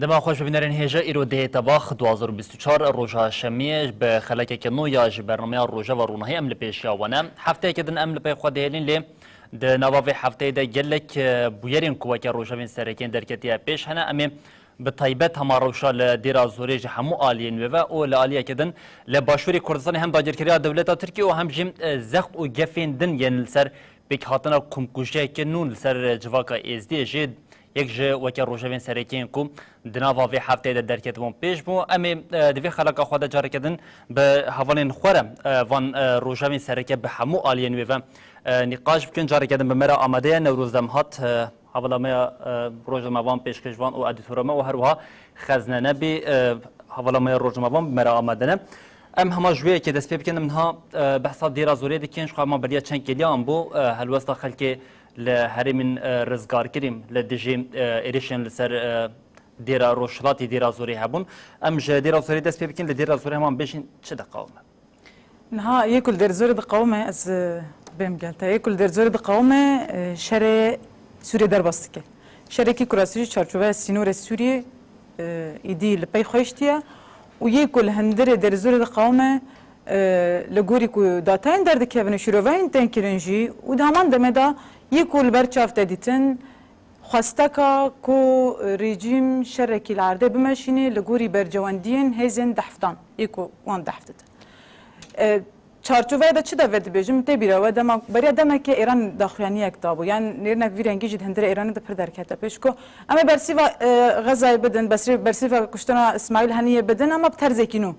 دما خوش ببینرین هجا ایرو ده تباخ 2024 روژا شمیش به خلک که نویا جی برنامه روژا و رونهی امل پیشیاوانه هفته که دن امل پی خود هلین لی ده نواف هفته ده گلک بویرین کوه که روژا وین سرکین درکتی پیش هنه امی به طیبت هم روشا لدیرا زوری جی همو آلین و او لآلیا که دن لباشوری کردستان هم داجرکریا دولتا ترکی و هم جیم زخت و گفین دن ین لسر بیک هاتنا کمکوشه که نون لسر جواکا ازدی جید یک جه وکی روژوین سرکین کو دناوا وی هفته در درکتمون پیش بو امی دوی خلاق خود جاری کردن به حوالین خورم وان روژوین سرکه به همو آلین و نقاش بکن جاری کردن به مرا آماده نوروز دمهات حوالا ما روژموان پیش کشوان و ادیتورما و هروها خزنه نبی حوالا ما روژموان مرا آماده نه ام هما جوی که دست پی بکنم منها بحثات دیرا زوری دیکنش خواه ما بریا چند کلیان بو هلوستا خلک لهرمین رزگار کریم لدیجی ایریشن لسر دیرا روشلاتی دیرا زوری هبون ام ج دیرا زوری دست پی بکن لدیرا زوری همان بشین چه دقاومه نها ياكل در زور دقاومه از بهم قالت ياكل در زور دقاومه شر سوريا در باستكه شركي كراسي چارچوبه سينور سوريا ايدي لبي خوشتيا وياكل هندره در زور دقاومه لغوري كو داتاين در دكيفن شروفين تنكرنجي ودهمان دمدا يكل برچاف دديتن خواستكا كو ريجيم شركي العرضه بمشيني لغوري برجواندين هزن دحفتان يكو وان دحفتت چارچوبه دا چه داود بيجم تبيرا ودما بريا دما كي ايران داخلانيه كتابو يعني نيرنا فيرنجي جد هندره ايران دا پر دركتا بيشكو اما برسيفا غزا بدن برسيفا كشتنا اسماعيل هنيه بدن اما بترزكينو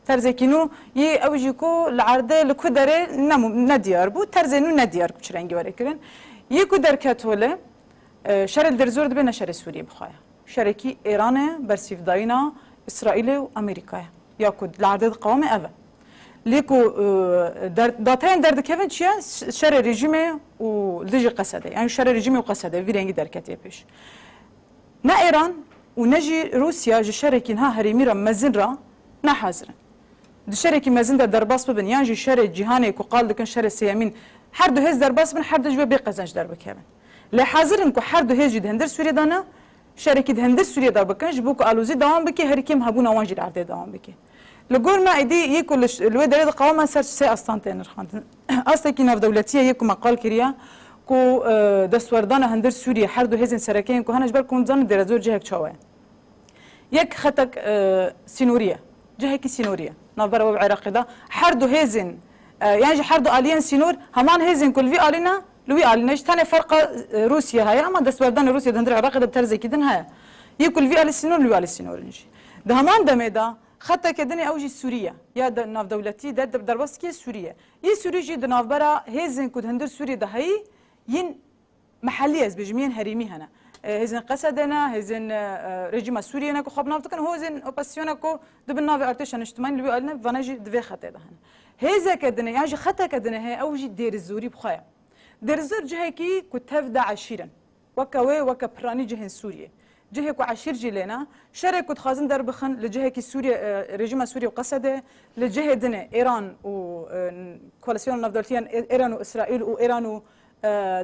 ترزكينو ي اوجيكو العرضه لكدره نمو نديار بو ترزينو نديار كشرنگي وريكرن يكو دركتوله شر درزور بين شر سوريا بخايا شركي ايران برسيف داينا اسرائيل وامريكا ياكو العرضه قوامه اف ليكو داتين درد كيفن شيا شر ريجيمي ولجي قسده يعني شر ريجيمي وقسده فيرنجي دركتي بيش نا ايران ونجي روسيا جي شركي نها هريميرا مزنرا نا حاضرن شركي مازن درباس ببن يعني شر جهاني كو قال لكن شر سيامين حردو هز درباس بن حردو جوا بيقزنج درب كيفن لا حاضرن كو حردو هز جد هندر سوريا دانا شركه هندر سوريا درب كنج بوكو الوزي دوام بكي هريكيم هبونا وانجي العرض دوام بكي لقول ما ايدي يكل الويد قوامه سر سي استانتين رخان اصلا كي ناف دولتيه يكو مقال كريا كو دستوردان هندر سوريا حردو هزن سركين كو هنج بالكم ظن درزور جهك شويه يك خطك سينوريا جهك سينوريا نظر وبعراق ده حردو هزن يعني حردو الين سينور همان هزن كل في الينا لوي الينش ثاني فرق روسيا هاي اما دستوردان روسيا هندر العراق ده بترزي كدن هاي يكل في السينور لوي السينور نجي ده همان دمدا خطة كدني أوجي سوريا يا ناف دولتي ده درباسكي سوريا سوريا جي ناف برا هزن كود هندر سوريا ده هي ين محلية بجميع هريمي هنا هزن قصدنا هزن رجيم سوريا نكو خب ناف تكن هو هزن أوباسيونا كو دبن ناف أرتشان اجتماعي اللي بيقولنا فناجي دفع خطة ده هنا هزا كدني يعني خطة كدني هي أوجي دير الزوري بخايا دير الزور جهكي كتفدا عشيرا وكوي وكبراني جهن سوريا جهك وعشير جيلنا شرك وتخازن دربخن لجهك سوريا رجيم سوريا وقصده لجهه دنا ايران وكواليسيون نافدولتيان ايران واسرائيل وايران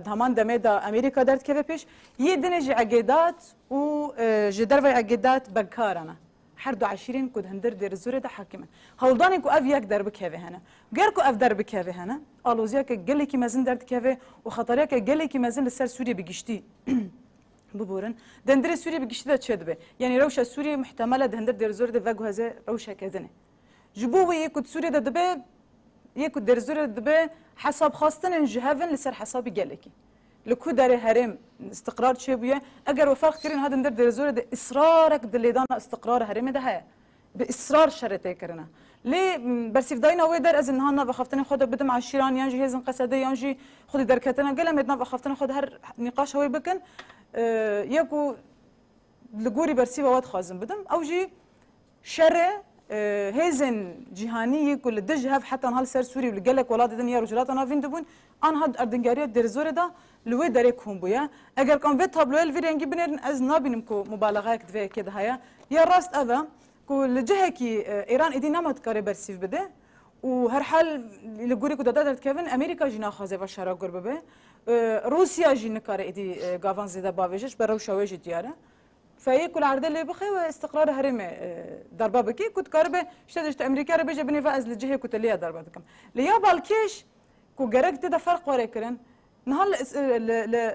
دهمان دمدا امريكا درت كيف بيش يدنا جي عقيدات و جدربي عقيدات بكارنا حردو عشرين كود هندر دير الزوري ده حاكما هولداني كو افياك درب كيف هنا غيركو اف درب كيف هنا الوزياك قال لك مازن درت كيف وخطرياك قال لك مازن لسر سوريا بقشتي ببورن دندر سوريا بقشتها تشدبه يعني روشه سوريا محتمله دندر دير زور ده فاجو هذا روشه كذنه جبوه يكود سوريا ده دبه يكود دير زور دبه حساب خاصه انجهافن لسر حسابي قالكي لكو دار هرم استقرار شبيه اجر وفرق كرين هذا دندر دير زور ده اصرارك دلي دانا استقرار هرم ده هي باصرار شرطه كرنا ليه برسيف داينا ويدر از انها بخفتني خد بدم على الشيران ينجي هزن قصدي ينجي خدي دركتنا قال مدنا بخفتني خد هر نقاش هو بكن ياكو لغوري برسيفا واد خازن بدم او جي شر هزن جهاني يكل دج هاف حتى نهال سر سوري ولقالك ولاد دنيا رجلات انا فين دبون ان هاد اردنغاريا دير زور ده لوي داريكم بويا اگر كان فيت تابلو الفيرنجي بنر از نابينمكو مبالغه كدفه كده هيا يا راست افا كل جهكي ايران ايدي نمت كاري برسيف بده وهر حال لغوري كو دادات كيفن امريكا جنا خازه و شرا قربه روسيا جي نكار ايدي غافان زيدا باويجش برو شويج دياره فيكل عرض اللي بخي واستقرار هرم ضربه بكي كنت كاربه اشتدشت امريكا ربيجه بني فاز للجهه كنت ليها ضربه دكم ليا بالكيش كو جرك تدا فرق وريكرن نهال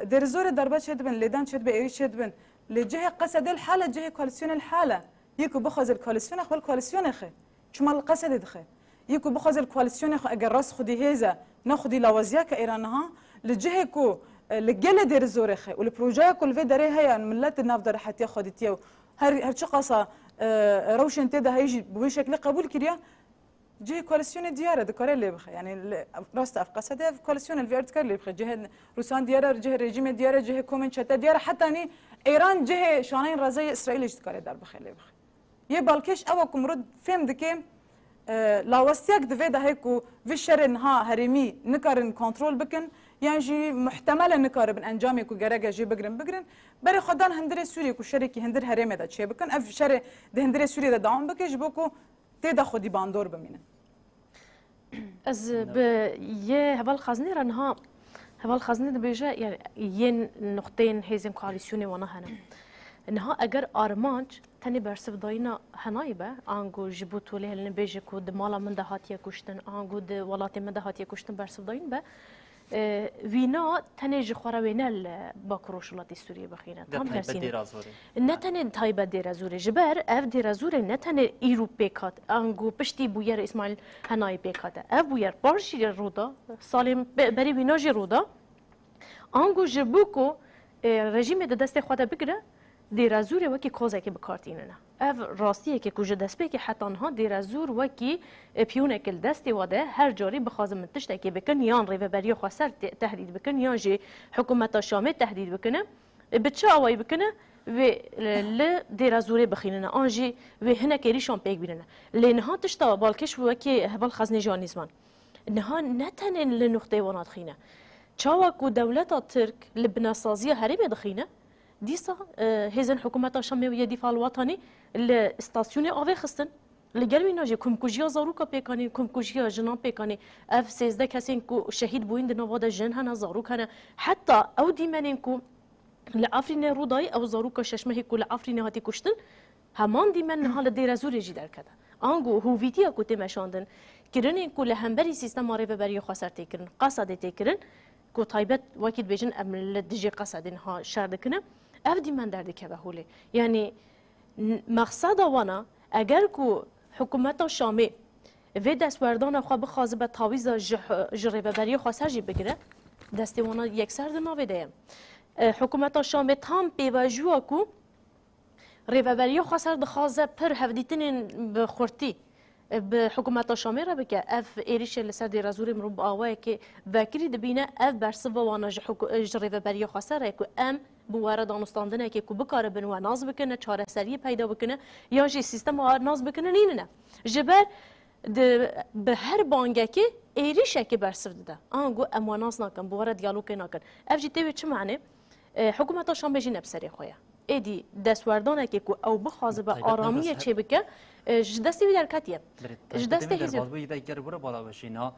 دير زور ضربات شد بن ليدان شد بي شد بن لجهه قصد الحاله جهه كواليسيون الحاله يكو بخذ الكواليسيون اخو الكواليسيون اخي شمال القصد دخل يكو بخذ الكواليسيون اخو اگر راس خدي هيزا ناخدي لوازيا كايرانها لجهه كو الجل دير زور اخي والبروجا كل في داري هي ملات النافذه حتى خدتيو هر شقصه روشن تدا هيجي بشكل قبول كريا جهه كواليسيون دياره دكار اللي بخ يعني راست افقس هذا كواليسيون الفيرتيكال اللي بخ جهه روسان دياره جهه ريجيم دياره جهه كومن شتا دياره حتى اني ايران جهه شانين رازي اسرائيل دكار دار بخ اللي بخ يبالكش او كمرد فهم دكيم لا وستيك دفيدا هيكو في الشر ها هرمي نكرن كنترول بكن يعني محتمل نكار بن انجامي كو جرجا جي بقرن بري خدان هندري سوري كو شركي هندر هرمي دا شي بكن اف شر ده هندري سوري دا داون بكش بوكو تدا خدي باندور بمينه از ب يه هبال خزني رنها هبال خزني دبيجا يعني ين نقطتين هيزن كواليسيوني وانا هنا انها اگر ارمانج تاني برسف داينا هنايبه انگو جبوتو له لن بيجي كو دمالا من ده هاتيه كشتن انگو د ولاتي من ده هاتيه كشتن برسف داين به وینا تنه جخوره وینل با کروشلاتی سوریه بخینه تام ترسینه نه تنه تایبه دیرازوره جبر اف دیرازوره نه تنه ایرو پیکات انگو پشتی بویر اسماعیل هنای پیکاته اف بویر بارشی رودا سالم بری وینا جی رودا انگو جبوکو رژیم دست خود بگیره دیرازوره وکی کوزه که بکارتینه نه اف راستیه که کوچه دست به که حتی آنها دیرازور وکی پیونه کل دستی واده هر جاری بخوازم من تشته که بکن یان ریوبری خسر تهدید بکن یان جی حکومت شامل تهدید بکنه بچه آوایی بکنه و ل دیرازوره بخینه آنجی و هنه کریشان پیک بینه لنها تشته بالکش وکی هبال خزنه جانیزمان نها نتنه لنقطه ونات خینه چاوکو دولت ترک لبناسازی هرمی دخینه دیسا هزن حکومت شامی و دفاع الوطنی الاستاسیون آوی خستن لگرمی ناجی کمکوجیا زاروکا پیکانی کمکوجیا جنان پیکانی اف 13 کسین کو شهید بوین دنواد جن هنا زاروک هنا حتی او دیمنین کو لعفرین رودای او زاروکا ششمه کو لعفرین هاتی کشتن همان دیمن حال دیرازور جی در کده آنگو هویتیا کو تمشاندن کرنین کو لهمبری سیستم آره بری خسر تکرن قصد تکرن کو تایبت وکید بیجن امل دجی قصدن ها شرد کنه اف دیمن درد که بهوله یعنی مقصد وانا اگر کو حکومت شامی و دستوردان خو بخوازه به تعویض جری ببری خاصه جی بگیره دستی وانا یکسر دناوی دیم حکومت شامی تام پیوجو کو ریبری خاصه دخوازه پر هفدیتن بخورتی به حکومت شامی را بکه اف ایریش لسر دیرازوری مرو باوای که وکری دبینه اف برسو وانا جری ببری خاصه را کو ام بواره دانستاندنه که کو بکاره بنو ناز بکنه چاره سری پیدا بکنه یا جی سیستم ناز بکنه نه جبر به هر بانگه که ایریشه که برسو ده آنگو امواناز نکن بواره دیالوگ نکن اف جی تی چه معنی حکومت شام بجی نبسری خویا ایدی دستوردانه که کو او بخوازه به آرامی چه بکه جدستی بیدر کتیه جدستی هزید باید دیگر بره بالا بشینا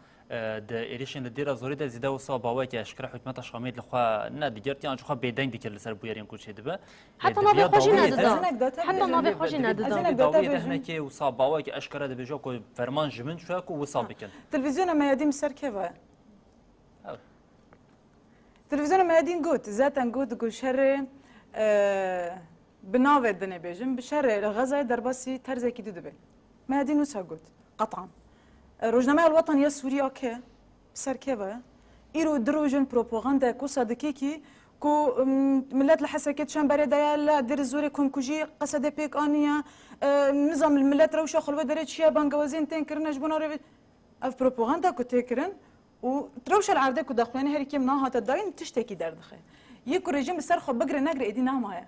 د ایریشن دیر زوری د زیده و صابوای که اشکر حکومت شامی لخوا نه دیگر تیان چخوا بیدنگ دیگر لسر بویرین کوچه دبه حتی نابی خوشی ندادم حتی نابی خوشی ندادم داوی دهنه که و صابوای که اشکر د بجا کو فرمان جمن شو کو و صاب بکن تلفزیون میادیم سر کیوه تلفزیون میادین گوت ذاتن گوت گو شر بناوه دنه بیجم بشر غزه درباسی ترزه کی دبه میادین وسا گوت قطعا روزنامه الوطن یا سوریا که سر کیوه ایرو دروجن پروپاگاندا کو صادقی کی کو ملت لحسكت شان بريده لا دير زوري كون كوجي قصد بيك انيا نظام الملت روشه خلوه دريت شيا بانغوازين تنكرنا جبنا اف بروباغندا كو تكرن و تروش العرضه كو دخلاني هر كيم نها تداين تشتكي دردخه يكو ريجيم سرخو بقرا نقر ايدي نامها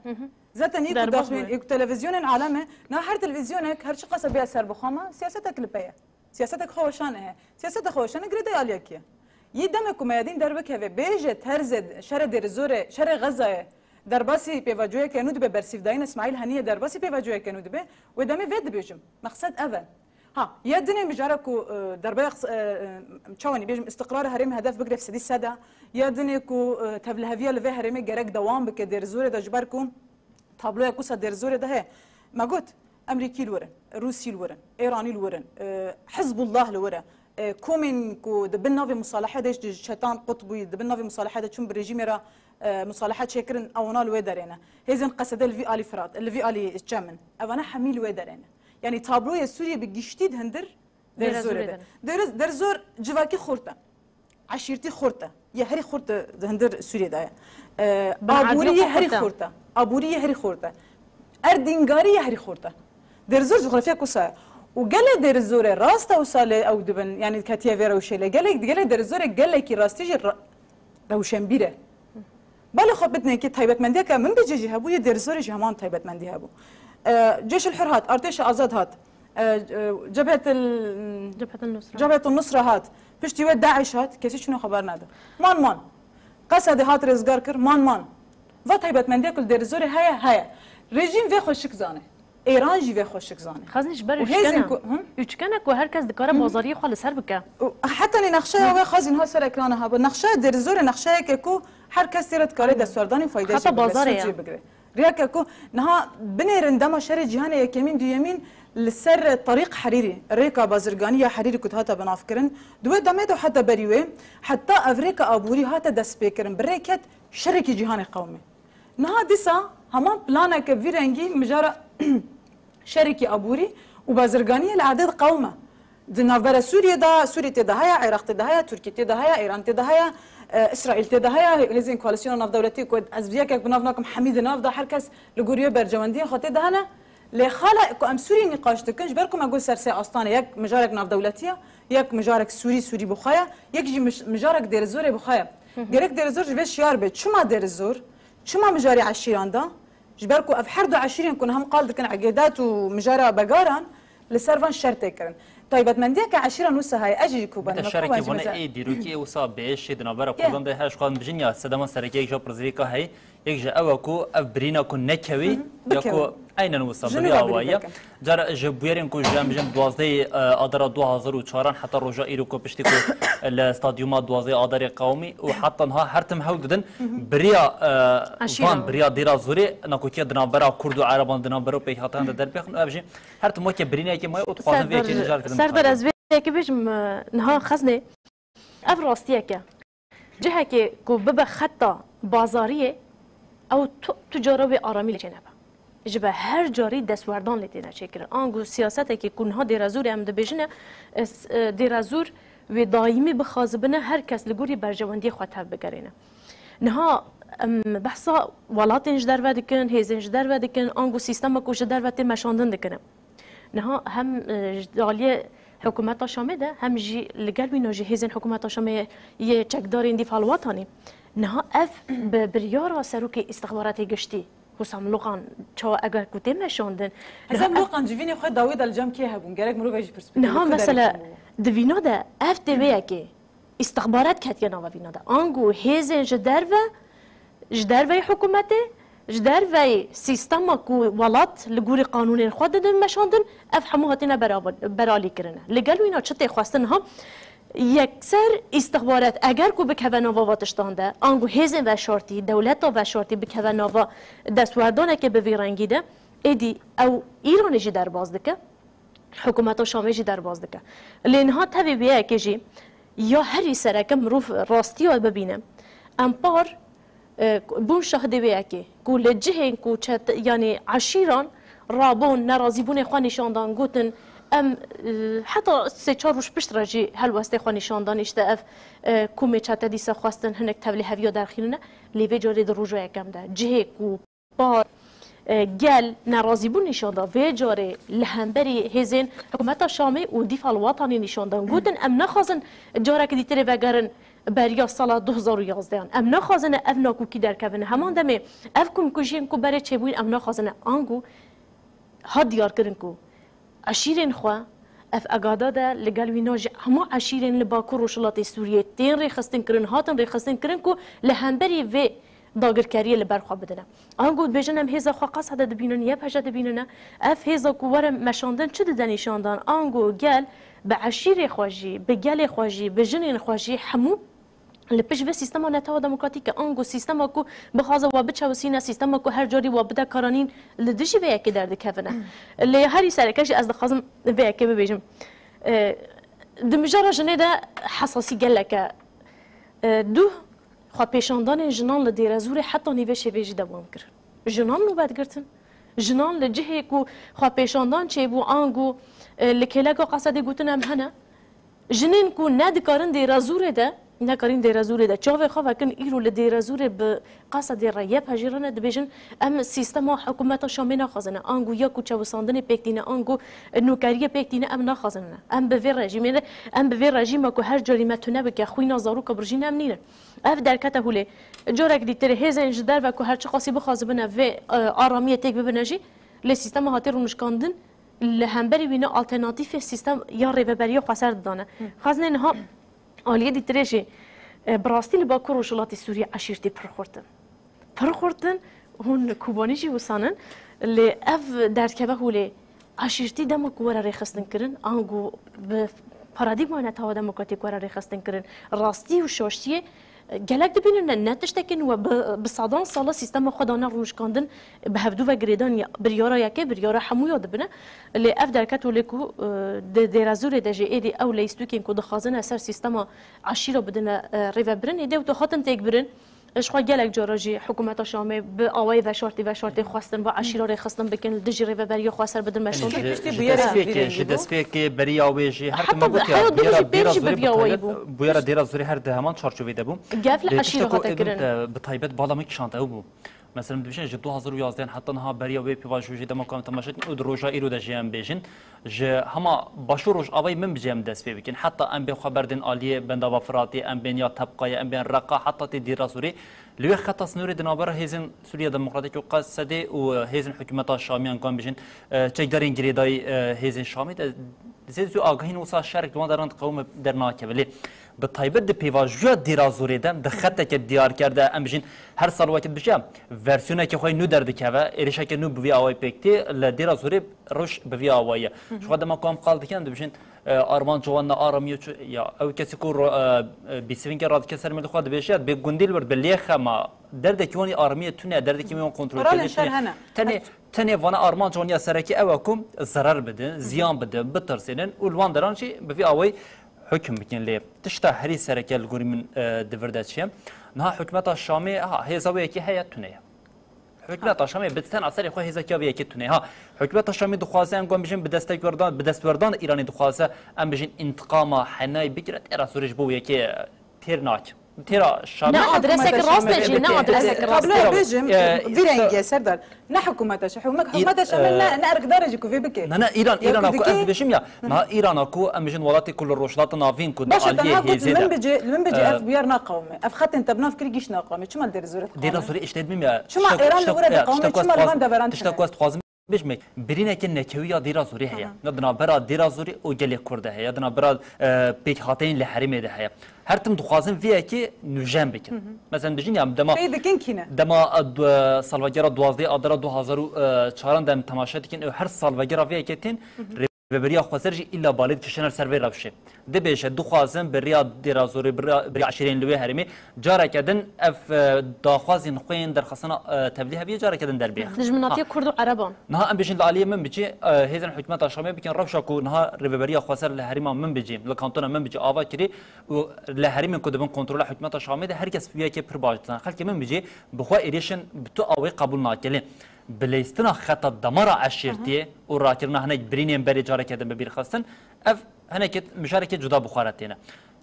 ذاتا يكو داخلين يكو تلفزيون العالمي نا هر تلفزيونك هر شي قصه بها سر بخامه سياستك لبيه سياستك خوشانه سياستك خوشانه قريده عليك يدمك ميادين دربك هذا بيجه ترزد شر دير زوره شر غزه درباسي بيفاجوي كانوا دبه برسيف داين اسماعيل هنيه درباسي بيفاجوي كانوا دبه ودمي فيد بيجم مقصد اول ها يدني بجاركو دربه تشاوني بيجم استقرار هرم هدف بقرف سدي سدا يدني كو تبلهفيه لفي هرمي جرك دوام بك دير زوره دجبركم تابلوی کوسا در زور ده ما قلت امریکی الورن روسی الورن ایرانی الورن حزب الله الورن کومن کو دبن ناوی مصالحه دش شیطان قطبی دبن ناوی مصالحه چون برژیم را مصالحات شكرن او نال ويدرنا هزن قصد الفي الي فرات الفي الي تشمن انا حميل ويدرنا يعني تابلو سوريا بجشتيد هندر در زور جواكي خورته عشيرتي خورته يا هري خورته هندر سوريا ده ابوري هري خورته ابوري هري خورته اردنگاري هري خورته در زور جغرافيا كوسا وقال در زور راسته وصاله او دبن يعني كاتيا فيرا وشيله قال در زور قال كي راستيجي روشنبيره بله خب بدنا که تایبەتمەندی که من بجیجی هبو یه درزورش همان تایبەتمەندی هبو جيش الحر هات ارتش آزاد هات جبهة النصرة هات پشتی و داعش هات کسی شنو خبر نده مان قصد هات رزگار کر مان و تایبەتمەندی کل درزور هيا رژیم و خوشک زانه ایران جی و خوشک زانه خازنش برش کنه و هر کس دکاره بازاری خال سر بکه حتی نقشه و خازن ها سر اکران ها با نقشه درزور نقشه که کو هر کس تیرت کاری دستوردانی فایده حتی بازاره بگیره ریا که کو نها بنیرن دم شهر جهان یکمین دویمین لسر طريق حريري ريكا بازرگانية حريري كنت هاتا بنافكرن دوي دميدو حتى بريوه حتى افريكا ابوري هاتا دسبيكرن بريكت شركي جهاني قومي نها ديسا همان بلانا كفيرنجي مجارة شركي ابوري وبازرگانية العدد قومه دنافبرا سوريا دا سوريا تدهايا عراق تدهايا تركيا تدهايا ايران تدهايا اسرائيل تدهايا هزين كواليسيون ناف دولتي كود ازبياك بنافناكم حميد ناف دا هركس لغوريو برجواندين خاطر دهنا لخالق ام سوري نقاش تكنش بركم اقول سرسي اسطانه يك مجارك ناف دولتيه يك مجارك سوري بخايا يك جي مجارك دير زور بخايا جرك دير زور جبه شيار بيت شو ما دير زور شو ما مجاري عشيران دا جبركو اف حردو عشيرين كن هم قال دكن عقيدات ومجارا بقاران لسرفان شرط كرن طيب منديك عشيرة نوسا هاي اجي كوبا الشركه هنا اي ديروكي وصا باش دنابرا كلهم ده هاش قان بجنيا سدما سركي جو برزيكا هاي يجي اوكو افبرينا كون نكوي يكو اين نوصا بريا وايا جار جبيرين كو جام 12 ادرا 2004 حتى رجاء ايروكو بشتيكو الاستاديومات 12 ادرا قومي وحتى نها هرتم هودن بريا فان بريا ديرا زوري نكوكي دنابرا كردو عربان دنابرا بي حتى در بخن ابجي هرتم موكي برينا كي ما اتقاضي في جار سردر از که بيجم نها خزنه افراستيه که جهه که کو ببه خطا بازاریه او تجاره و آرامی لچنبه جبه هر جاری دستوردان لتینا چکر آنگو سیاسته که کنها دیرازور ام دبیجنه دیرازور و دائمی بخازبنه هر کس لگوری برجواندی خاطر بگرینه نها بحثا ولاتنج در ودکن هیزنج در ودکن آنگو سیستم کوش در ود مشاندن دکنه نها هم جالیه حکومت شامه ده هم جی لگل بینو جی هیزن حکومت شامه یه چکدار اندفاع الوطنی نها اف بریارا سروک استخبارات گشتی حسام لوقان چا اگر کوته مشاندن حسام لوقان جوینی خود داوود الجام کی هبون گرک مرو ویج پرسپکتیو نها مثلا دوینا ده اف تی کی استخبارات کاتیا نوا وینا ده آنگو هیزن جدر حکومت جدر سیستم کو ولات لگوری قانون خود دادن مشاندن اف همو هاتینا برالی کرنه لگل وینا چته خواستن هم یکسر استخبارات اگر کو بکواناوا واتشتانده آنگو هیزن و شارتی دولت و شارتی بکواناوا دستوردانه که به ویرنگیده ایدی او ایران جی در باز دکه حکومت شامی جی در باز دکه لینها تبی بیه که جی یا هری سرکه مروف راستی ها ببینه امپار بون شاهده بیه که کو لجهن کو یعنی عشیران رابون نرازیبون خواه نشاندان گوتن ام حتی سه چهار روز پیش راجی هلوسته خواه نشاندان اشته اف کومه چته دیسه خواستن هنک تولی هویا در خیلونه لیوی جاری در روژه یکم ده جهه کو بار گل نرازیبون نشاندان و جاری لهمبری هزین حکومت شامی و دیفع الوطنی نشاندان گوتن ام نخوازن جاره که دیتره وگرن بریا سال 2011 ام نخوازن اف ناکوکی در کونه همان دمه اف کم کجین کو بره چه بوین ام نخوازن آنگو ها دیار کرن کو عشیرین خوا اف اگادا ده لگل ویناج همه عشیرین لباکو روشلات سوریه تین ریخستن کرن هاتن ریخستن کرن کو لهمبری و داگرکاری لبرخوا بدنه آنگو بجنم هیزا خوا قصد دبینن یه پجا دبینن اف هیزا کو ور مشاندن چه دنیشاندن آنگو گل به عشیر خواجی به گل خواجی به جنین خواجی همو لپش و سیستم نتاوا دموکراتیک آنگو سیستم کو بخوازه و بچوسینه سیستم کو هر جاری و بده کارانین لدیش و یکی درد کفنه لی هری سرکش از دخوازم و یکی ببیجم دمجارا جنه ده حساسی گلکه دو خود پیشاندان جنان لدیر زور حتی نیوه شویجی دوام کرد جنان نو بد گرتن جنان لجهه کو خود پیشاندان چه بو آنگو لکلگا قصد گوتن هم هنه جنین کو ندکارن دیر زور ده نکارین دیر زور ده چاوه خواه کن ایرو لدیر زور به قصد رایب هجرانه دبیجن ام سیستم حکومت شامی نخوازنه آنگو یا کو چوساندن پکتینه آنگو نوکری پکتینه ام نخوازنه ام به رژیم ام به رژیم کو هر جریمه تونه بک خوینا زارو کبرجین ام نینه اف درکته هوله جورک دیتر هزن جدر و کو هر چه قاسی بخوازبنه و آرامی تک ببنجی ل سیستم هاتی رو مشکاندن لهمبری بینه آلترناتیف سیستم یا ریبری قصر دانه خازن نه آلیه دیترشه براستی لبا کروشلاتی سوریه عشیرتی پرخورتن هون کوبانیجی وسانن لی اف درکبه هولی عشیرتی دم کوره ریخستن کرن آنگو به پارادیگما نتاوا دموکراتیک کوره ریخستن کرن راستی و شاشتیه گلک دبینن نتشتکن و بصادان سالا سیستم خودانه روش کندن به هفدو و گریدان بریارا یکی بریارا حمویا دبنه لی اف درکت ولکو درازور دجی ایدی او لیستوکین کو دخازن اثر سیستم عشیرا بدن ریو برن ایده و تو خاطن تک برن اشخوا گلک جاراجی حکومت شامی به آوای و شرطی خواستن با عشیرا ری خواستن بکن دجی ریو بریا خواستر بدن مشون دسپیک بری آویجی هر حتی بیرجی بیاوی بو بویرا درازوری هر دهمان چارچوبی دبو گفل عشیرا هات کرن بطایبت بالا میکشانده او بو مثلا ببینید جدو 2011 حتی نها بریا وی پیواجوجی دمکام تماشات ود روجا ایرو دجیم بیشین ج هما باشوروش آوای من بجیم دست بکن حتی ام به خبردن عالیه بندا وفراتی ام بین یا طبقه ام بین رقا حتی تی دیرازوری لوی خطا سنوری دنابر هیزن سوریا دموکراتیک و قصده و هیزن حکومت شامیان کام بیشین چه دارین گریدای هیزن شامی زیزو آگاهی وسا شرک دوان درند قوم در ناکبلی به طایبت د پیواژیا دیرازوری دم د خطه که دیار کرده ام بجین هر سال وقت بشه ورسیونه که خوی نو درد که و ایرشه که نو بوی آوای پکتی ل دیرازوری روش بوی آوایه شو دما کام قال دکن بجین آرمان جوان آرامی یا او کسی کو بیسوین که راد کسر مل خود بشه به گندیل ورد بلیخ ما درد کیونی آرامی تونه درد کیون کنترل کنه تنه وانا آرمان جوانی سرکی اوکم ضرر بده زیان بده بترسینن اولوان درانچی بوی آوای حكم بكين ليه تشتا هري سركه الجوري من دفرداتشيم نها حكمت الشامي هي زاويه كي هي تونيه حكمت الشامي بتستن اثر خو هي زكاويه كي تونيه حكمت الشامي دخوازن قوم بجين بدستوردان ايراني دخوازه ام بجين انتقام حناي بكرت ارا سورج بو يكي تيرناك ترى شامي نه ادرسك راست نجي نه ادرسك راست قبل بيجم فيرنجي سردار نه حكومتش حكومتش نه ارق درجه كوفي بكي نه ايران اكو بشم يا ما ايران اكو امجن ولاتي كل الروشلات نافين كود عليه هيزيدا من بيجي اف بيار ناقومي اف خط انت بناف كريش ناقومي شو ما دير زورت دير زوري اشتد ميم شو ما ايران ورد قومي شو ما روان دبران تشتكوست خوازم بجمع برينا كن نكويا ديرا زوري هيا ندنا برا ديرا زوري او جلي كرده هيا ندنا برا بيك هاتين لحريم ده هيا هر تم دخوازن فيها كي نجام بكن مثلا بجين يام دما دما سالفجرا 12 ادرا 2004 دم تماشات كن هر سالفجرا فيها كتين بريا خسرجي الا بالد كشنر سيرفر ربشه دبيش دخوازن بريا ديرا زوري بريا 20 لوي هرمي جارا كدن اف داخوازن خوين درخصنا تبليها بي جارا كدن دربيه دجمناتي كردو عربان نها ام بيجين العاليه من بيجي هيزن حكومه الشاميه بكن ربشكو نها ريبريا خسر لهريما من بيجي لكانتونا من بيجي اوا كري لهريم كدبن كنترول حكومه الشاميه هركس فيها كي برباجتن خلك من بيجي بخوا ايريشن بتو اوي قبول ناكلين بليستنا خط الدمار عشيرتي وراكرنا هناك برينين بري جارا كدن ببير خاصن اف هناك مشاركه جدا بخارتينا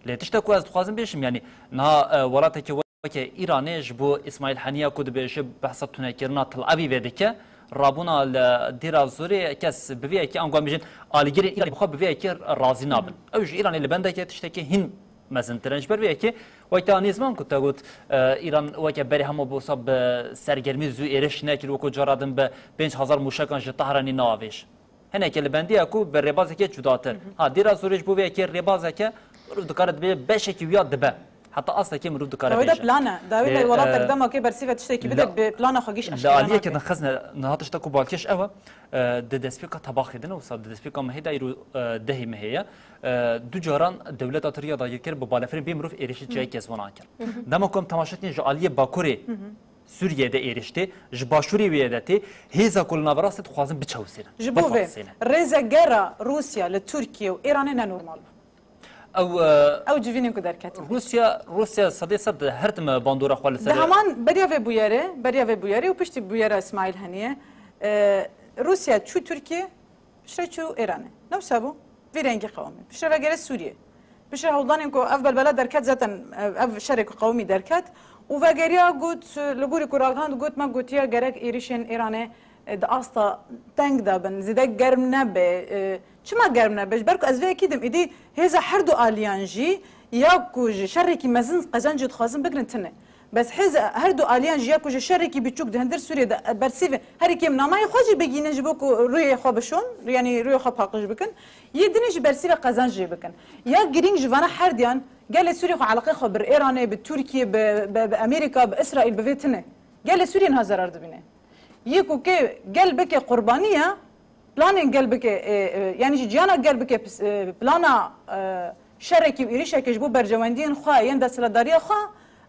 لتشتكوا از خوازم بيشم يعني نها ولاتك وكي ايراني جبو اسماعيل حنيه كود بيش بحثتنا كرنا طل ابي ودك رابونا ديرا زوري كاس بفيا كي انغام بيجن الجيري ايراني بخو بفيا كي رازي نابن اوج ايراني اللي بندك تشتكي هن مثلا ترنج بر که وقتی نظام کتا گفت ایران وقتی بری همو بوساب سرگرمی زو ایرش نکل وکو جارادن به 5000 موشکان جتهرانی ناویش هنه که لبندی اکو به رباز که جداتر ها دیرا سورج بو که رباز که دکارت به بشه که یاد دبه حتی اصلا که مرود دکاره داوود بیشه پلانه داوود ولات تقدم که برسیفه تشتی که بده به پلان خاگیش اشتغال لا علیه که نخزن نهاتش تکو بالکش اوه دستفیکا طباخی دنه و صاد دستفیکا مهیدا ایرو دهی مهیه دو جاران دولت آتریا دایر کرد با بالافرین بیمروف ایریشی چای کسوان کرد دما کم تماشاتین جو علیه باکوری سوریه ده ایرشته جباشوری ویدتی هیزا کل نوراست خوازن بچوسینه جبوه رزا گرا روسیا لترکیه و ایران نه نورمال او جوینیم که در کتیم روسیا صد هرتم باندورا خال سر ده همان بریا و بویاره و پشتی بویاره اسماعیل هنیه روسیا چو ترکیه بشره چو ایرانه نو سابو وی رنگی قومی بشره وگره سوریه بشره هولدانیم که اول بلد درکت زدن اف شرک قومی درکت و وگریا گوت لگوری کراغاند گوت ما گوتیا گرک ایریشن ایرانه ده آستا تنگ دابن زیده گرم نبه چما گرم نبه برکو از وی اکیدم ایدی هزا هر دو آلیانجی یا کوج شرکی مزن قزنجی خازن بگرن تنه بس هزا هر دو آلیانجی یا کوج شرکی بیچوک دهندر سوریه ده برسیفه هر کیم نامای خواجی بگینه جبو کو روی خوابشون یعنی روی خواب پاقش بکن یه دنیش برسیفه قزنجی بکن یا گرینگ جوانا هر دیان قال سوريا خو علاقه خو بر ايران بتركيا بامريكا باسرائيل بفيتنا قال سوريا انها زرار دبنه يكو كي قلبك قربانيه بلان قلبك يعني جيانا قلبك بلانا شركي ويريشا كجبو برجواندين خا يندا سلاداريا خا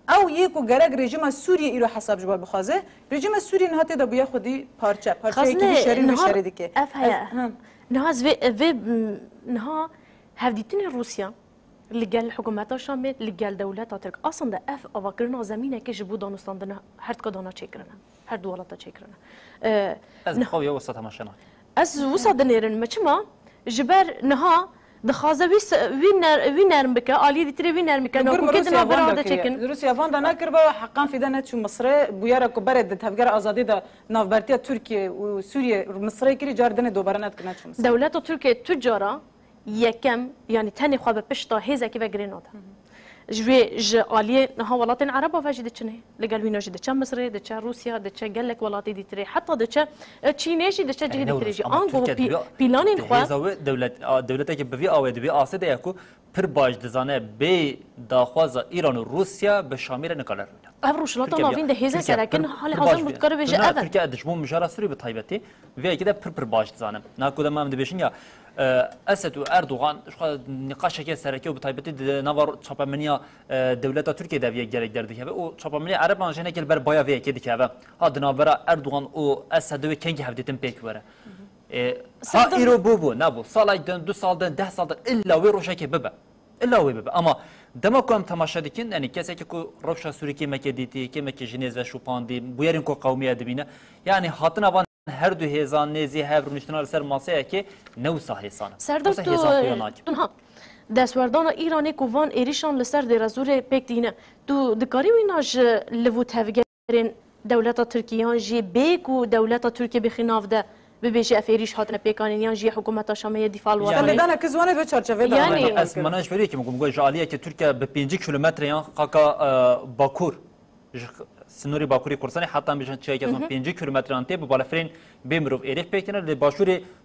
او يكو غرق رژیم سوریه ایرو حساب جبال بخوازه رژیم سوریه نه هاته دبیا خودی پارچه کی شرین شریدی که نه از و نه هفدیتن روسیا لقال حكومات شامل لقال دولات ترك اصلا ده اف افكرنا زمينه كجبو دانستان دنا هر كدانا تشكرنا هر دولات تشكرنا از خويا وسط ماشنا از وسط دنيرن مچما جبر نها دخازه وينر بك علي دي وينر بك نو كدنا برا تشكن روسيا فاندا نكربا حقا في دنا شو مصر بويرا كبرد تفكر ازادي ده نافبرتيا تركيا وسوريا مصر كري جاردن دوبرنات كنات شو مصر دولات تركيا تجاره يكم يعني تاني خواب بشتا هيزا كيف جرينودا جوي عالية نها ولاتين عربة فاجي دتشنه لقال وينو جي دتشا مصر دتشا روسيا دتشا قال لك ولاتي دي تري حتى دتشا تشينيشي دتشا جهد تريجي انغو بيلانين خوا دولتك بفي او دبي اسد ياكو پر باج دزانه بي داخواز ايران و روسيا به شامل نقلر افروش لا نافين ده هيزا سراكن حال حاضر متقرب جه ابد تركيا دشمو مجرى سوري بطيبتي في كده پر باج دزانه ناكو دما مدبشن يا اسد و اردوغان نقاش که سرکی و بطیبتی نوار چاپمنیا دولت ترکیه دویه گرگ درده که او چاپمنی عرب آنجا نکل بر بایا وی که دیگه ها دنابرا اردوغان او اسد و کنگ هفدیتن پیک وره ها ایرو بو نبو سال دو سال 10 سال الا وی روشه که ببه الا وی ببه اما دما کم تماشا دکن یعنی کسی که روشا سوری که مکدیتی که مک جنیز و شوپاندی بویرین کو قومیه دبینه یعنی هاتن وان هر دو هزان نزی هفر نشتنال سر ماسه که نو ساهسان سردار تو دستوردان ایرانی کووان ایریشان لسر درازور پکتینه تو دکاری ویناج لوت هفگرین دولت ترکیه جی بیک و دولت ترکیه بخلاف ده ببيجي افيريش هاتنا بيكانين يجي حكومه شاميه دفاع الوطني يعني انا كزوانه بتشرشفه يعني از مناش فريق كما بقول جاليه تركيا ب 5 كيلومتر يعني قاقا باكور سنوری باکوری قرصانی حتی میشن چه که از 5 کیلومتر انته به بالافرین بمروف ایرف پیکنه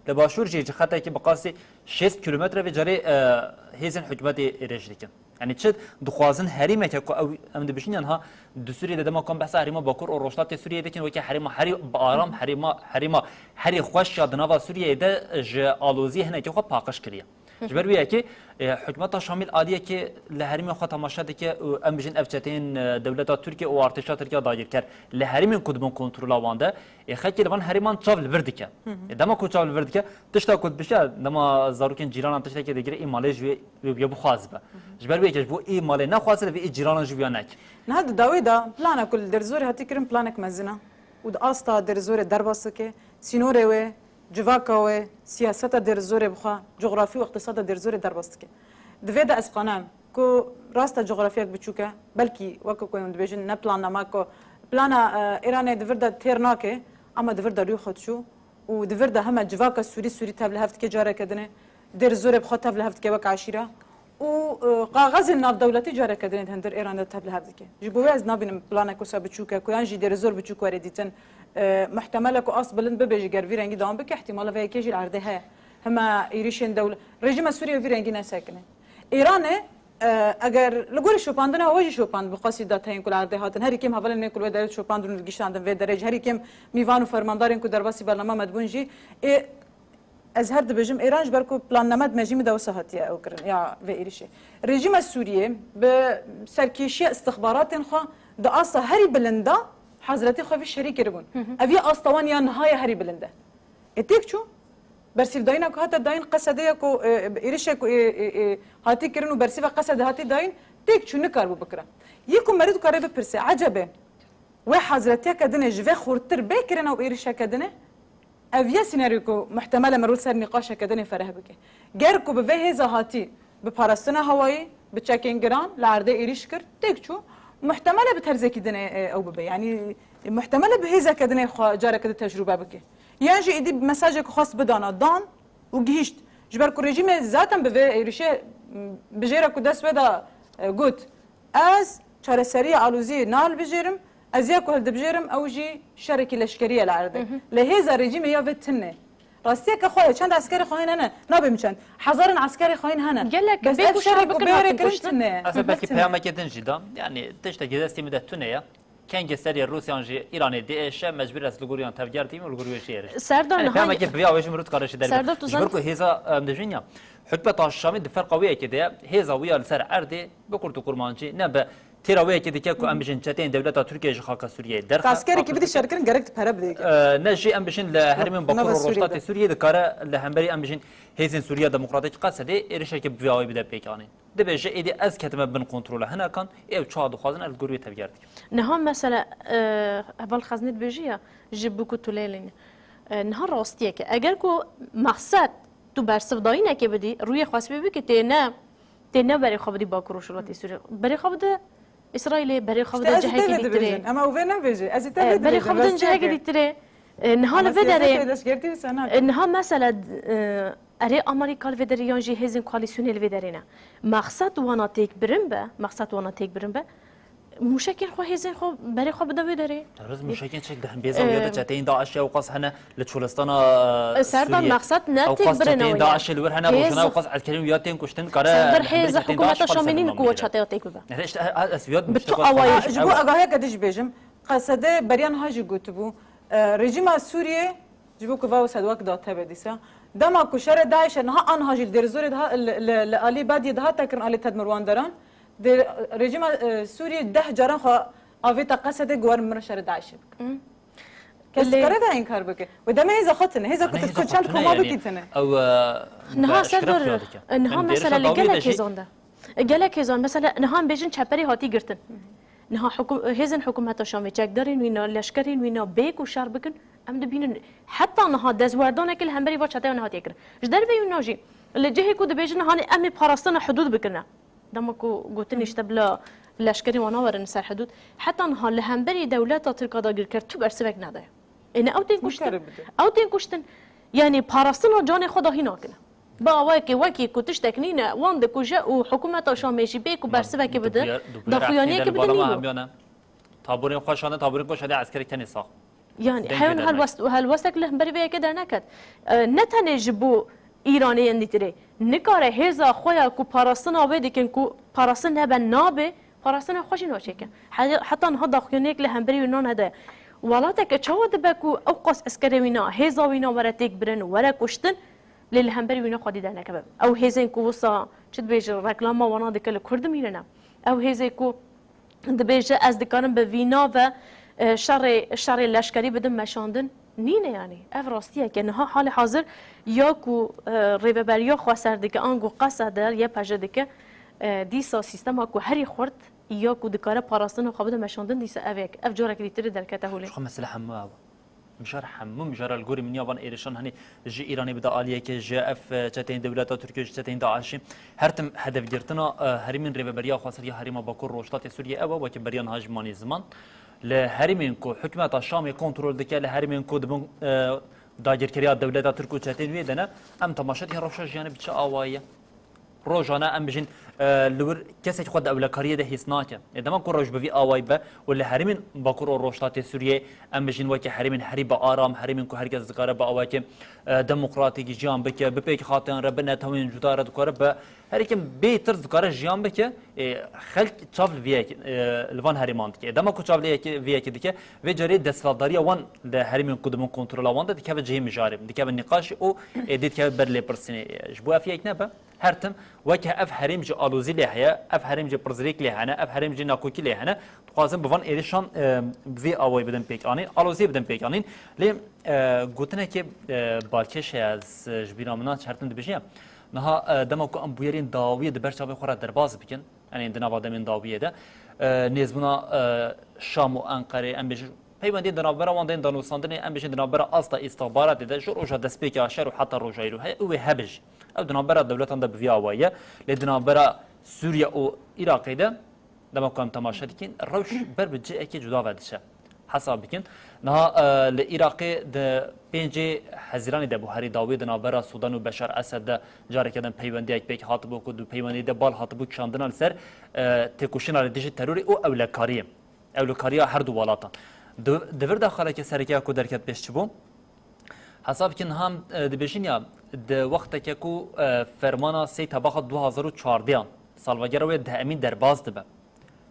لباشور جی خطا که بقاسی 6 کیلومتر و جاری هیزن حکومت ایرش دیکن یعنی چه دخوازن حریمه که او ام دبشین انها دستوری ده ما کم بحث حریما باکور او روشتات سوریه دیکن و که حریما حری بارام حریما حری خوش شاد نوا سوریه ده ج آلوزی هنه که خو پاکش کریه جبر ویا که حکومت شامل عالیه که لهریم خو تماشا که ام بجن افچتین دولت ترکیه او ارتش ترکیه دایر کرد لهریم کدوم کنترل وانده خاطر لوان هریمان چاول وردیکه دما کو چاول وردیکه تشتا کد بشه دما زاروکن جیران تشتا که دیگه ایمالج و بیا بخوازبه جبر ویا که بو ایمال نه خواسته و جیران جو نک نه داویدا پلان کل درزور هاتی کریم پلانک مزنا و استا درزور درباسکه سینوره و جواکاوه سیاست درزور بخوا جغرافی و اقتصاد درزور درباستکه دویدا از قانم کو راست جغرافیک بچوکه بلکی وکو کنم دبیجن نه پلان نماکو پلان ایران دوردا ترناکه اما دوردا روی خودشو و دوردا همه جواکا سوری تبل هفت که جاره کدنه درزور بخوا تبل هفت که وک عشیره و قاغذ الناف دولتی جاره کدنه هندر ایران تبل هفت که جبوی از نابین پلان کوسا بچوکه کو یانجی درزور بچوک وردیتن محتمله کو اصل بلند ببيجي غير فيرنجي دام بك احتمال في كيجي العرض هي هما يريشن دوله رجيم سوريا فيرنجي نساكنه ايران اگر لگوری شوپاندن هواجی شوپاند بقاسی داتین کل عرضه هاتن هری کم حواله نکل و درجه شوپاندن گیشتاندن و درجه هری کم میوان و فرماندارین کو درباسی برنامه مدبونجی از هر دبجم ایران برکو پلان نمد مجیم دو ساعتی او کرن یا و ایریشه رژیم سوریه به سرکیشی استخبارات خو د اصلا هری بلنده حضرت خوی شریک ربون اوی استوان یا نهای هری بلنده اتیک چو برسیف داین کو هات داین قصده کو ایریشه کو هاتی کرنو برسیف قصده هاتی داین تیک چو نکار بو بکره یکو مرید کاره بپرسه عجبه و حضرت کدنه جوه خورتر بکرن او ایریشه کدنه اویا سيناريو کو محتمله مرول سر نقاش کدنه فره بکه گر کو به هزا هاتی به پاراستنا هوایی به چکینگران لعرده ایریش کرد تیک چو محتمله به ترزکی دنه او به يعني محتمله به هزا کدنه خو جاره کده تجربه بکه يعني جي دي مساج خاص بدانا دان وجهشت جبر كو رژیم ذاتا به ایریشه بجيره کو دست ودا گوت از چاره سری علوزی نال بجيرم از ياكو هل دبجيرم او جي شركه لشكريه العرضه لهذا الرجيم يا فتنه راستيك اخويا چند عسكري خوين انا نابي مشان حضر عسكري خوين هنا قالك بيكو شركه بيركرتنه اصلا بلكي بيامك دنجدا يعني تشتكي دستي مدتونه كان جسري روسيا جي ايران دي ايش مجبور اس لغوريان تفجار تيم ولغوري شير سردار نهايه بيامك بيا وش مرت قرش دل بركو هيزا مدجنيا حكمه الشام دفر قويه كده هيزا ويا سر عرض بكرتو كرمانجي نبا تراويه كده كيكو امبيشن چتين دولتا تركيا جي خاكا سوريا در عسكري كي بدي شركن غرقت بره بدي نجي امبيشن لهرمن بكر روشتات سوريا دكاره لهمبري امبيشن هيزن سوريا ديمقراطيك قصدي ارشك بفياوي بدا بيكاني دبجه ايدي از كتمه بن كنترول هنا كان ايو تشاد خوازن الغوري تبيارد نها مثلا اول خزنه بجيه جيبوكو توليلين نهار راستيك اگر کو مقصد تو برسف داینه که بدی روی خاص ببی که تنه برای خوابدی باکر روشلات سوریا برای خوابد اسرائیل برای خوابد جهه که دیتره اما او نه بيجي از تبي برای خوابد جهه که دیتره نها لفدره نها مثلا اره امریکا لفدره یا جه هزین کواليسيون لفدرينا مقصد وانا تيك برم به مشكل خو هزين خو بري خو بده ودري رز مشكل شك ده بيزا ويا چتين داعش وقص هنا لچولستانا سردار مقصد نتيك برنويا داعش اللي هنا روشنا وقص عسكريين وياتين كشتن قرا سردار حيز حكومه الشاملين قوه چتياتيك ببا ليش اسياد بتو اواي جبو اغاهي قدش بيجم قصده بريان هاجي گوتبو رژیم سوریه جبو كفاو صدوق داتا بديسا دما كشره داعش انها انهاج الدرزور ده لالي بعد ده تكرن علي تدمروان دران رژیم سوریه 10 جاران خو آویتا قصد گورنمنت شهر داعش بک کس کرده این کار بکه و دم هیزا خاطنه هیزا کت کچان کما بکیتنه او نها سردار نها مثلا لگله کیزونده گله کیزون مثلا نها بیجن چپری هاتی گرتن نها هیزن حکومت شامی چک دارین وینا لشکرین وینا بیک و شهر بکن ام دبینن حتی نها دزوردانه کل همبری با چته نها تیکر جدر وینا جی لجهه کو دبیجن هانی ام پاراستان حدود بکنه دمكو قوتني اشتبلا لشكري وناورن سر حدود حتى نها لهمبري دولات تركا داغير كرتو برسبك ناده ان او تين كشتن يعني باراستنا جان خدا هنا كنا با وكي كنتش تكنينا وان دكوجا وحكومه شاميشي بيك وبرسبك بده دخيانيه كبدني طابورين خوشانه طابورين كوشاده عسكري تاني صح يعني حيون هالوسك لهمبري بيه كده نكد نتنه جبو ایرانی اندیتره نکاره هزا خویا کو پاراستن آبه دیکن کو پاراستن نبه نابه پاراستن خوشی ناشه که حتی انها داخلینیک لهمبری وینا نده ولاته که چاوه دبه کو او قاس اسکره وینا هزا وینا وره تیک برن وره کشتن للهمبری وینا خودی در نکبه او هزین کو وصا چد بیجه رکلاما وانا دکل کرد میرنه او هزی کو دبیجه از دکارن به وینا و شر لشکری بدن مشاندن نینه یعنی اف راستیه که نها حال حاضر یا کو ریوبریا خواسرده که آنگو قصده یا پجده که دیسا سیستم کو هری خورد یا کو دکاره پاراستن و خوابده مشاندن دیسا اویک اف جوره که دیتری در کته هولی شو مثل حمو مشار حمو مشار الگوری من یابان ایرشان هنی جی ایرانی بده عالیه که جی اف چتین دولت ترکیه چتین داعشی هر تم هدف گرتنا هریمین ریوبریا خواسر یا هریما باکور روشتات سوریه او و که بریان هاجمانی زمان لهرمين كو حكومة الشام كنترول دكا لهرمين كو دبن داير كريات دولة تركو تشاتين ويدنا ام تماشتها روشة جانب تشا اوايه روزانه ام بجین لور کسی خود اولکاریه ده هیچ ناکه ادما کو روز بوی آوای به ولی حریم باکور و روشتات سوریه ام بجین وکی حریم هری با آرام حریم کو هرگز ذکر با آوای که دموکراتیک جیان بکه بپیک خاطر رب نتوین جدا را دکاره به هر یکم بیتر ذکر جیان بکه خلق چاول ویک لوان هریماند که ادما کو چاول ویک دیگه و جری دستلداری وان ده حریم کدوم کنترل وان ده که جیم جاریم دیگه نقاش او دیت که بر لپرسینه جبو افیک نبه هرتم وکه اف حریم جو آلوزی لیه اف حریم جو پرزریک لیه نه اف حریم جو ناکوکی لیه نه خوازم بوان ایرشان وی آوای بدن پیک آنین آلوزی بدن پیک آنین لی گوتنه که بالکش از جبیرامنا چرتن دبیجیم نها دماغ ام بویرین داویه دبر چاوی خورا درباز بکن یعنی دنبال دمین داویه ده نزمنا شام و انقره ام بیش پیوندی دنبال وان دین دانوساندن ام بیش دنبال اصلا استخبارات ده شو روجا دسپیک آشر و حتی روجایرو او هبج او دنبال دولتان ده بوی آوایه لدنبال سوریه و عراق ده دماغ کم تماشا دیکن روش بر بجه اکی جدا ودشه حساب بکن نها لعراق ده پنج حزیرانی ده بوهری داوی دنبال سودان و بشار اسد ده جاری کردن پیوندی یک پیک هات بو کدو پیوندی ده بال هات بو کشاندن سر تکوشن علی دیجی تروری او اولکاریه هر دو والاتان دور داخله که سرکیه کو درکت پیش بو حساب کن هم دبیشین یا ده وقت که کو فرمانا سی طبقه 2014 سالواگر و ده امین در باز ده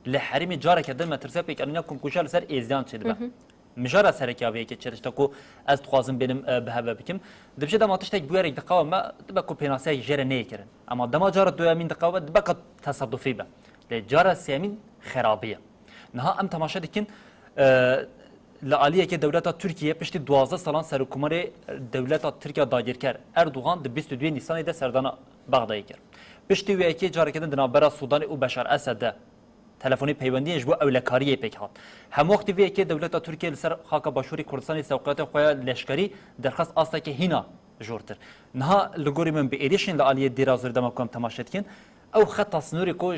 لحریم جاره کردن مترسه پیک انیا کنکوشال سر ازدان چه ده مجاره سرکیه که چرشتا کو از توازن بینم به هوا بکم دبشه دماتش تک بویری دقیقه ما دبا کو پیناسه جره نیکرن اما دما جاره دو امین دقیقه دبا که تصادفی به لجاره سیمین خرابیه نها ام تماشا دکن لعالیه که دولت ترکیه پشت 12 سالان سرکومار دولت ترکیه داگیر کرد اردوغان د 22 نیسان ده سردان بغداد کرد پشت وی که جاری کردن دنابرا سودان و بشار اسد تلفنی پیوندی جبو اولکاریه پیک هات هم وقتی وی که دولت ترکیه لسر خاک باشوری کردستان سوقات خویا لشکری درخواست آستا که هینا جورتر نها لگوری من به ایریشن لعالیه دیرازر دمکم تماشات کن او خط تصنوری کو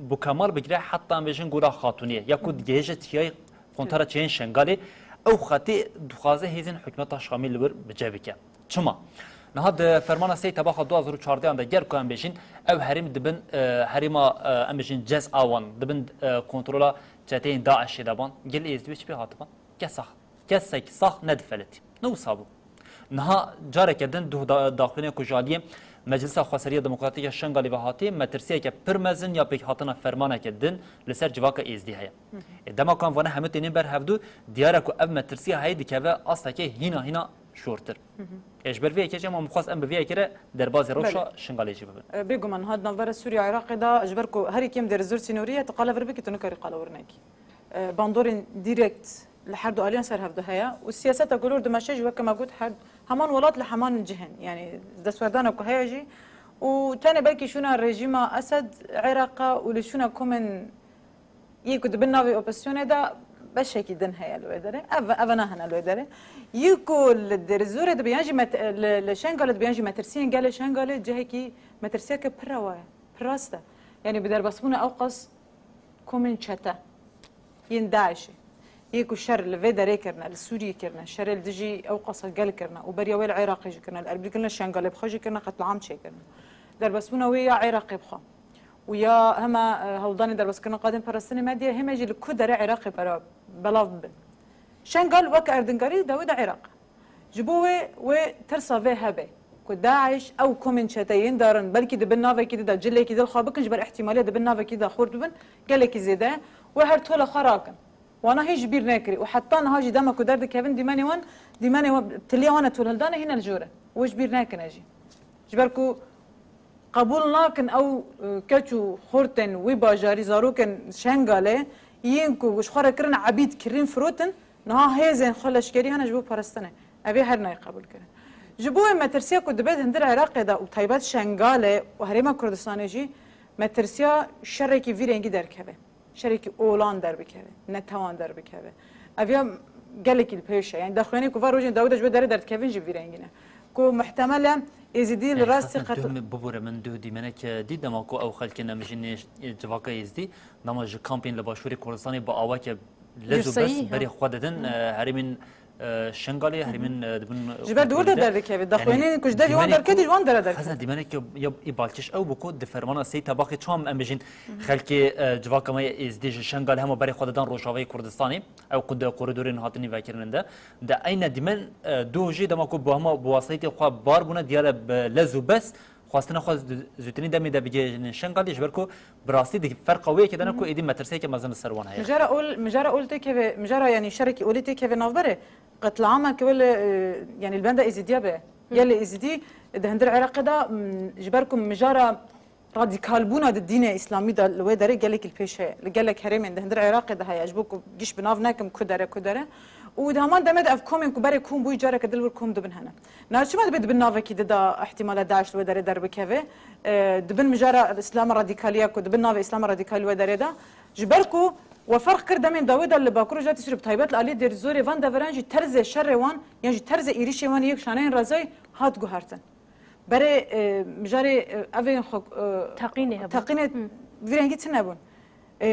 بو کمال بگیره حتی هم بجن گورا خاتونیه یا کو دیگه تیای کنترا چین شنگالی او خطی دخوازه هیزن حکمت شامل بر بجابکه چما نهاد فرمان سی طبقه 2014 ده گر کوام بجین او حریم دبن حریما ام بجین جز اوان دبن کنترولا جتین داعش دبان گل ازدویچ به هاتبان کسک صح ندفلت نو صابو نها جاره کردن دو داخلین کجالیه مجلس خاصری دموکراتیک شنگالی و هاتی مترسیه که پرمزن یا پیک هاتنا فرمانه کردن لسر جواک ازدی هیا دما کام وانه همه تینین بر هفدو دیاره کو اف مترسیه هایی دیکه و اصلا که هینا شورتر اجبر وی که ما مخواست ام بوی که در باز روشا شنگالی جی ببن بگو من هاد نظر سوریا عراق دا اجبر کو هر کیم در زور سینوریه تقاله ور بکی تنکاری قاله ورنکی باندورین دایرکت لحد آلیان سر هفده هیا و سیاست اقولور دمشق و کما قلت حد همان ولات لحمان جهن يعني دسوردان كهيجي وتاني بالكي شونا رجيم اسد عراق ولشونا كومن يكود بالنافي اوبسيون دا بشكي دن هي الويدره افنا هنا الويدره يكو الدرزوره د بيانجي لشنغال بيانجي مترسين قال شنغال جهكي مترسيك براوايا براستا يعني بدر بسمونه اوقص كومن شتا ينداعش يكو الشر اللي داري كرنا السوري كرنا الشر اللي دجي اوقص قال كرنا وبريا ويل عراقي كرنا الاربي كرنا شنغال بخجي كرنا قتل عام شي كرنا در بسمونه ويا عراقي بخا ويا هما هولداني در بس كرنا قادم فلسطيني ماديه هم يجي الكدر عراقي برا بلاف بن شنغال وك اردنغاري داود عراق جبوه وترصى في هبه داعش او كومن شتاين دارن بلكي دبنافا كده جلي كده الخابك جبر احتماليه دبنافا كده خورد بن قال لك زيدا وهر تولا خراكن وانا هيج بير ناكري وحتى انا هاجي دمك ودرد كيفن ديماني وان تلي وانا تولدانه هنا الجوره وش بير ناكن اجي جبركو قبول ناكن او كاتشو خورتن وباجاري زاروكن شنغاله ينكو وش خورا كرن عبيد كرين فروتن نها هيزن خلش كري هنا جبو باراستنه ابي هرنا يقبل كرن جبوه مترسيا كود بيت هندر عراق دا وطيبات شنغاله وهريما كردستان جي مترسيا شركي فيرنجي دركبه شركي اولان در بكبه نتوان در بكبه ابيا قالك البيشه يعني داخليني كفار وجه داود جبه در كيفن جي فيرنجينا كو محتمله يزيدي الراس قتل ببور من دو دي منك دي دماكو او خلكنا مجن جواكا يزدي نماج كامبين لباشوري كردستان با اواك لزو بس بري خوددن هريمن شنگالی هرمن دبن جبر دور در که دخوانی کج داری وان در کدی وان در خزن دیمانه که یا بالکش او بکود دفرمان سی طبقه چام ام بجین خلک جواک ما از دیج شنگال هم برای خوددان روشاوی کردستانی او قد کوریدورین هاتنی وکرنده ده این دیمن دوجی دما کو با هم بواسطه خو بار بونه دیال لزو بس خواستن خواست زودتنی دمی ده بگه شنگالی جبر کو براستی دی فرق قویه که دنه کو ایدی مترسی که مزن سروان هست مجرا اول که مجرا يعني شركه اولتي که نافبره قتل عامه كول يعني البندا ازيديا به يلي ازيدي ده هندر العراق ده جبركم مجرا راديكال بونا الدين الاسلامي ده لو داري قال لك البيش قال لك هرم ده هندر العراق ده هيعجبكم جيش بنافناكم كدره ودهمان دمد افكم كبري كون بو جاره كدل وركم دبن هنا نارش ما دبد بنافا كي ده احتمال داعش لو داري درب كيفه دبن مجرا الاسلام الراديكاليه كدبن ناف الاسلام الراديكال لو داري ده جبركو وفرق کرده من داوود اللي باکر جاتی سر بتایبت علی در زوری وان دورانجی طرز شر وان یعنی طرز ایریش وان یک شانه رازای هات گوهرتن برای مجاری اوین خو تقینه ویرنگی تنبون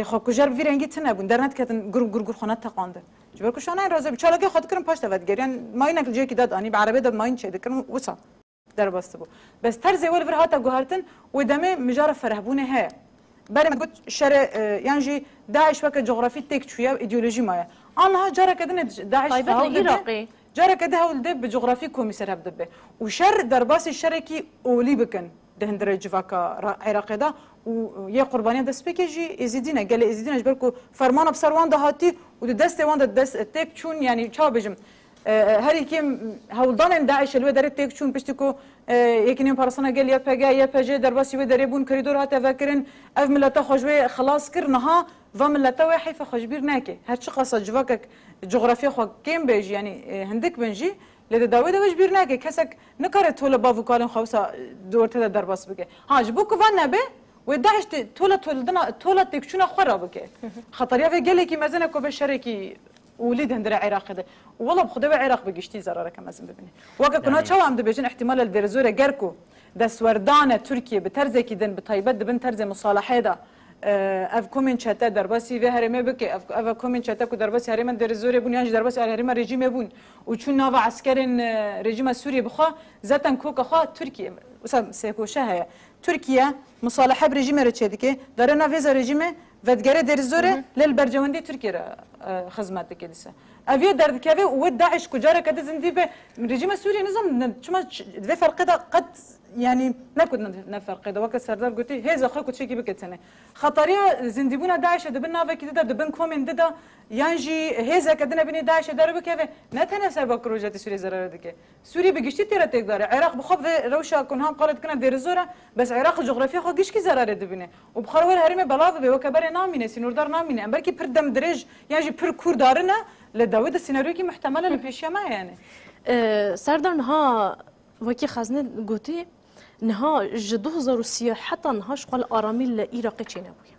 خو کجار ویرنگی تنبون در نت کتن گر خانه تقانده جبر کو شانه رازای بچاله که خاطر کرم پاش داد گریان ما اینک جایی که داد آنی به عربی داد ما این چه دکرم وسا در باست بو بس طرز ول ور هات گوهرتن و دمه مجار فرهبونه ها برای من گفت شر یعنی داعش وقت جغرافی تک شویه ایدئولوژی مایه آنها جاره کدن داعش عراقی جاره کده هول ده به جغرافی کومیسر هب دبه و شر در باس شرکی اولی بکن ده هندره جواکا عراقی ده و یه قربانی دست بکیجی ازیدینه گل ازیدینه جبر کو فرمان بسروان ده هاتی و دست وان دست تک چون یعنی چا بجم هر یکی هولدان داعش الو داره تک چون پشتی کو یکی پارسنا گل یا پجه در باسی و داره بون کریدور هات فکرن اف ملت خوشوی خلاص کرنها و ملت و حیف خوشبیر نکه هر چه قصد جواک جغرافی خو کم بیج یعنی هندک بنجی لده داوود وش بیر نکه کسک نکاره طول با وکالن خوسا دورته در باس بگه هاج بو کو نبه و داعش طول تکچون خراب بگه خطریا و گلی کی مزنه کو به شرکی ولید هندر عراق ده والله بخدا عراق بگشتی ضرر کم از ببینه واقع کنها چه هم دبیجن احتمال الدرزوره گرکو دسوردان ترکیه به طرز کی دن به طیبت دبن طرز مصالحه ده اف کومن چته در باسی و هرمه بکه اف کومن چته کو در باسی هرمه درزوره بون یعنی در باسی هرمه رژیم بون و چون ناو عسکرین رژیم سوریه بخوا زتن کوک خوا ترکیه مثلا سیکوشه هه ترکیه مصالحه برژیم رچه که داره نویز رژیم ودگره درزوره للبرجواندی ترکیه را خدمت کدیسه اوی درد که و داعش کجاره کد زندی به رژیم سوریه نظام شما دو فرق ده قد يعني نكون نفرق ده وقت سردار قلتي هذا خو كنت شيء بكتنه خطريه زنديبونا داعش دبن نافه كده دبن كومن ده يانجي هذا كدنا بني داعش درب كيف نتنا سبب كروجات سوريا زرار دكه سوريا بقشتي ترى تقدر العراق بخف روشا كنها قالت كنا ديرزوره بس العراق جغرافيا خو قش كي زرار دبنه وبخرور هرمه بلاف به وكبر نامينه سينوردار نامينه امبركي پردم درج يعني پر كور دارنا لداود السيناريو كي محتمله لبيشما يعني سردار نها وكي خزنه قلتي نها جدوه روسيا حتى نها شغل آراميل العراقي تشيناوية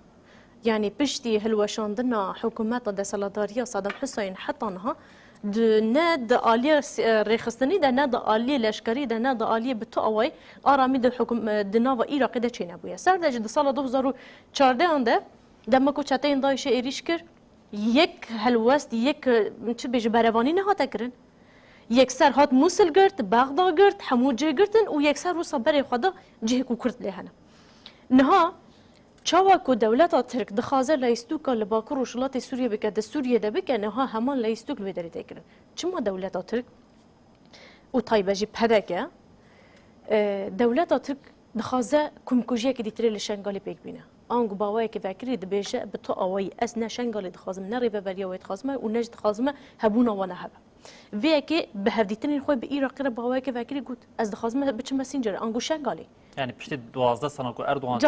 يعني بشتي هلوشاندنا حكومات دسالدارية صدام حسين حتى نها ناد آلية ريخستني ده ناد آلية لشكري ده ناد آلية بتوعي آرامي ده حكم دناوا عراقي ده تشيناوية سرد جد سال 2014 ده دم کو چتين دايش إيريشكر يك هلوست يك چه بيج برواني نها تكرن یکسر هات موسل گرت بغداد گرت حموجه گرتن و یکسر رو صبر خدا جه کو کرد لهنه نها چاوا کو دولت ترک دخازه لاستوک لباکر و شلات سوریه بکد سوریه ده بک نها همان لاستوک لو داری تکرن چما دولت ترک و طيبه جي بهداك دولت ترک دخازه کمکوجیه که دیتری لشنگالی بیگ بینه آنگو باوی که فکری دبیجه به تو آوی از نشنگالی دخازم نری به بریا وید خازمه و نجد خازمه هبونه و نهبه وی که به هفدیتنی خوی به عراق را باوی که فکری گود از دخازمه بچه مسینجر آنگو شنگالی يعني بشتي 12 سنه کو اردوغان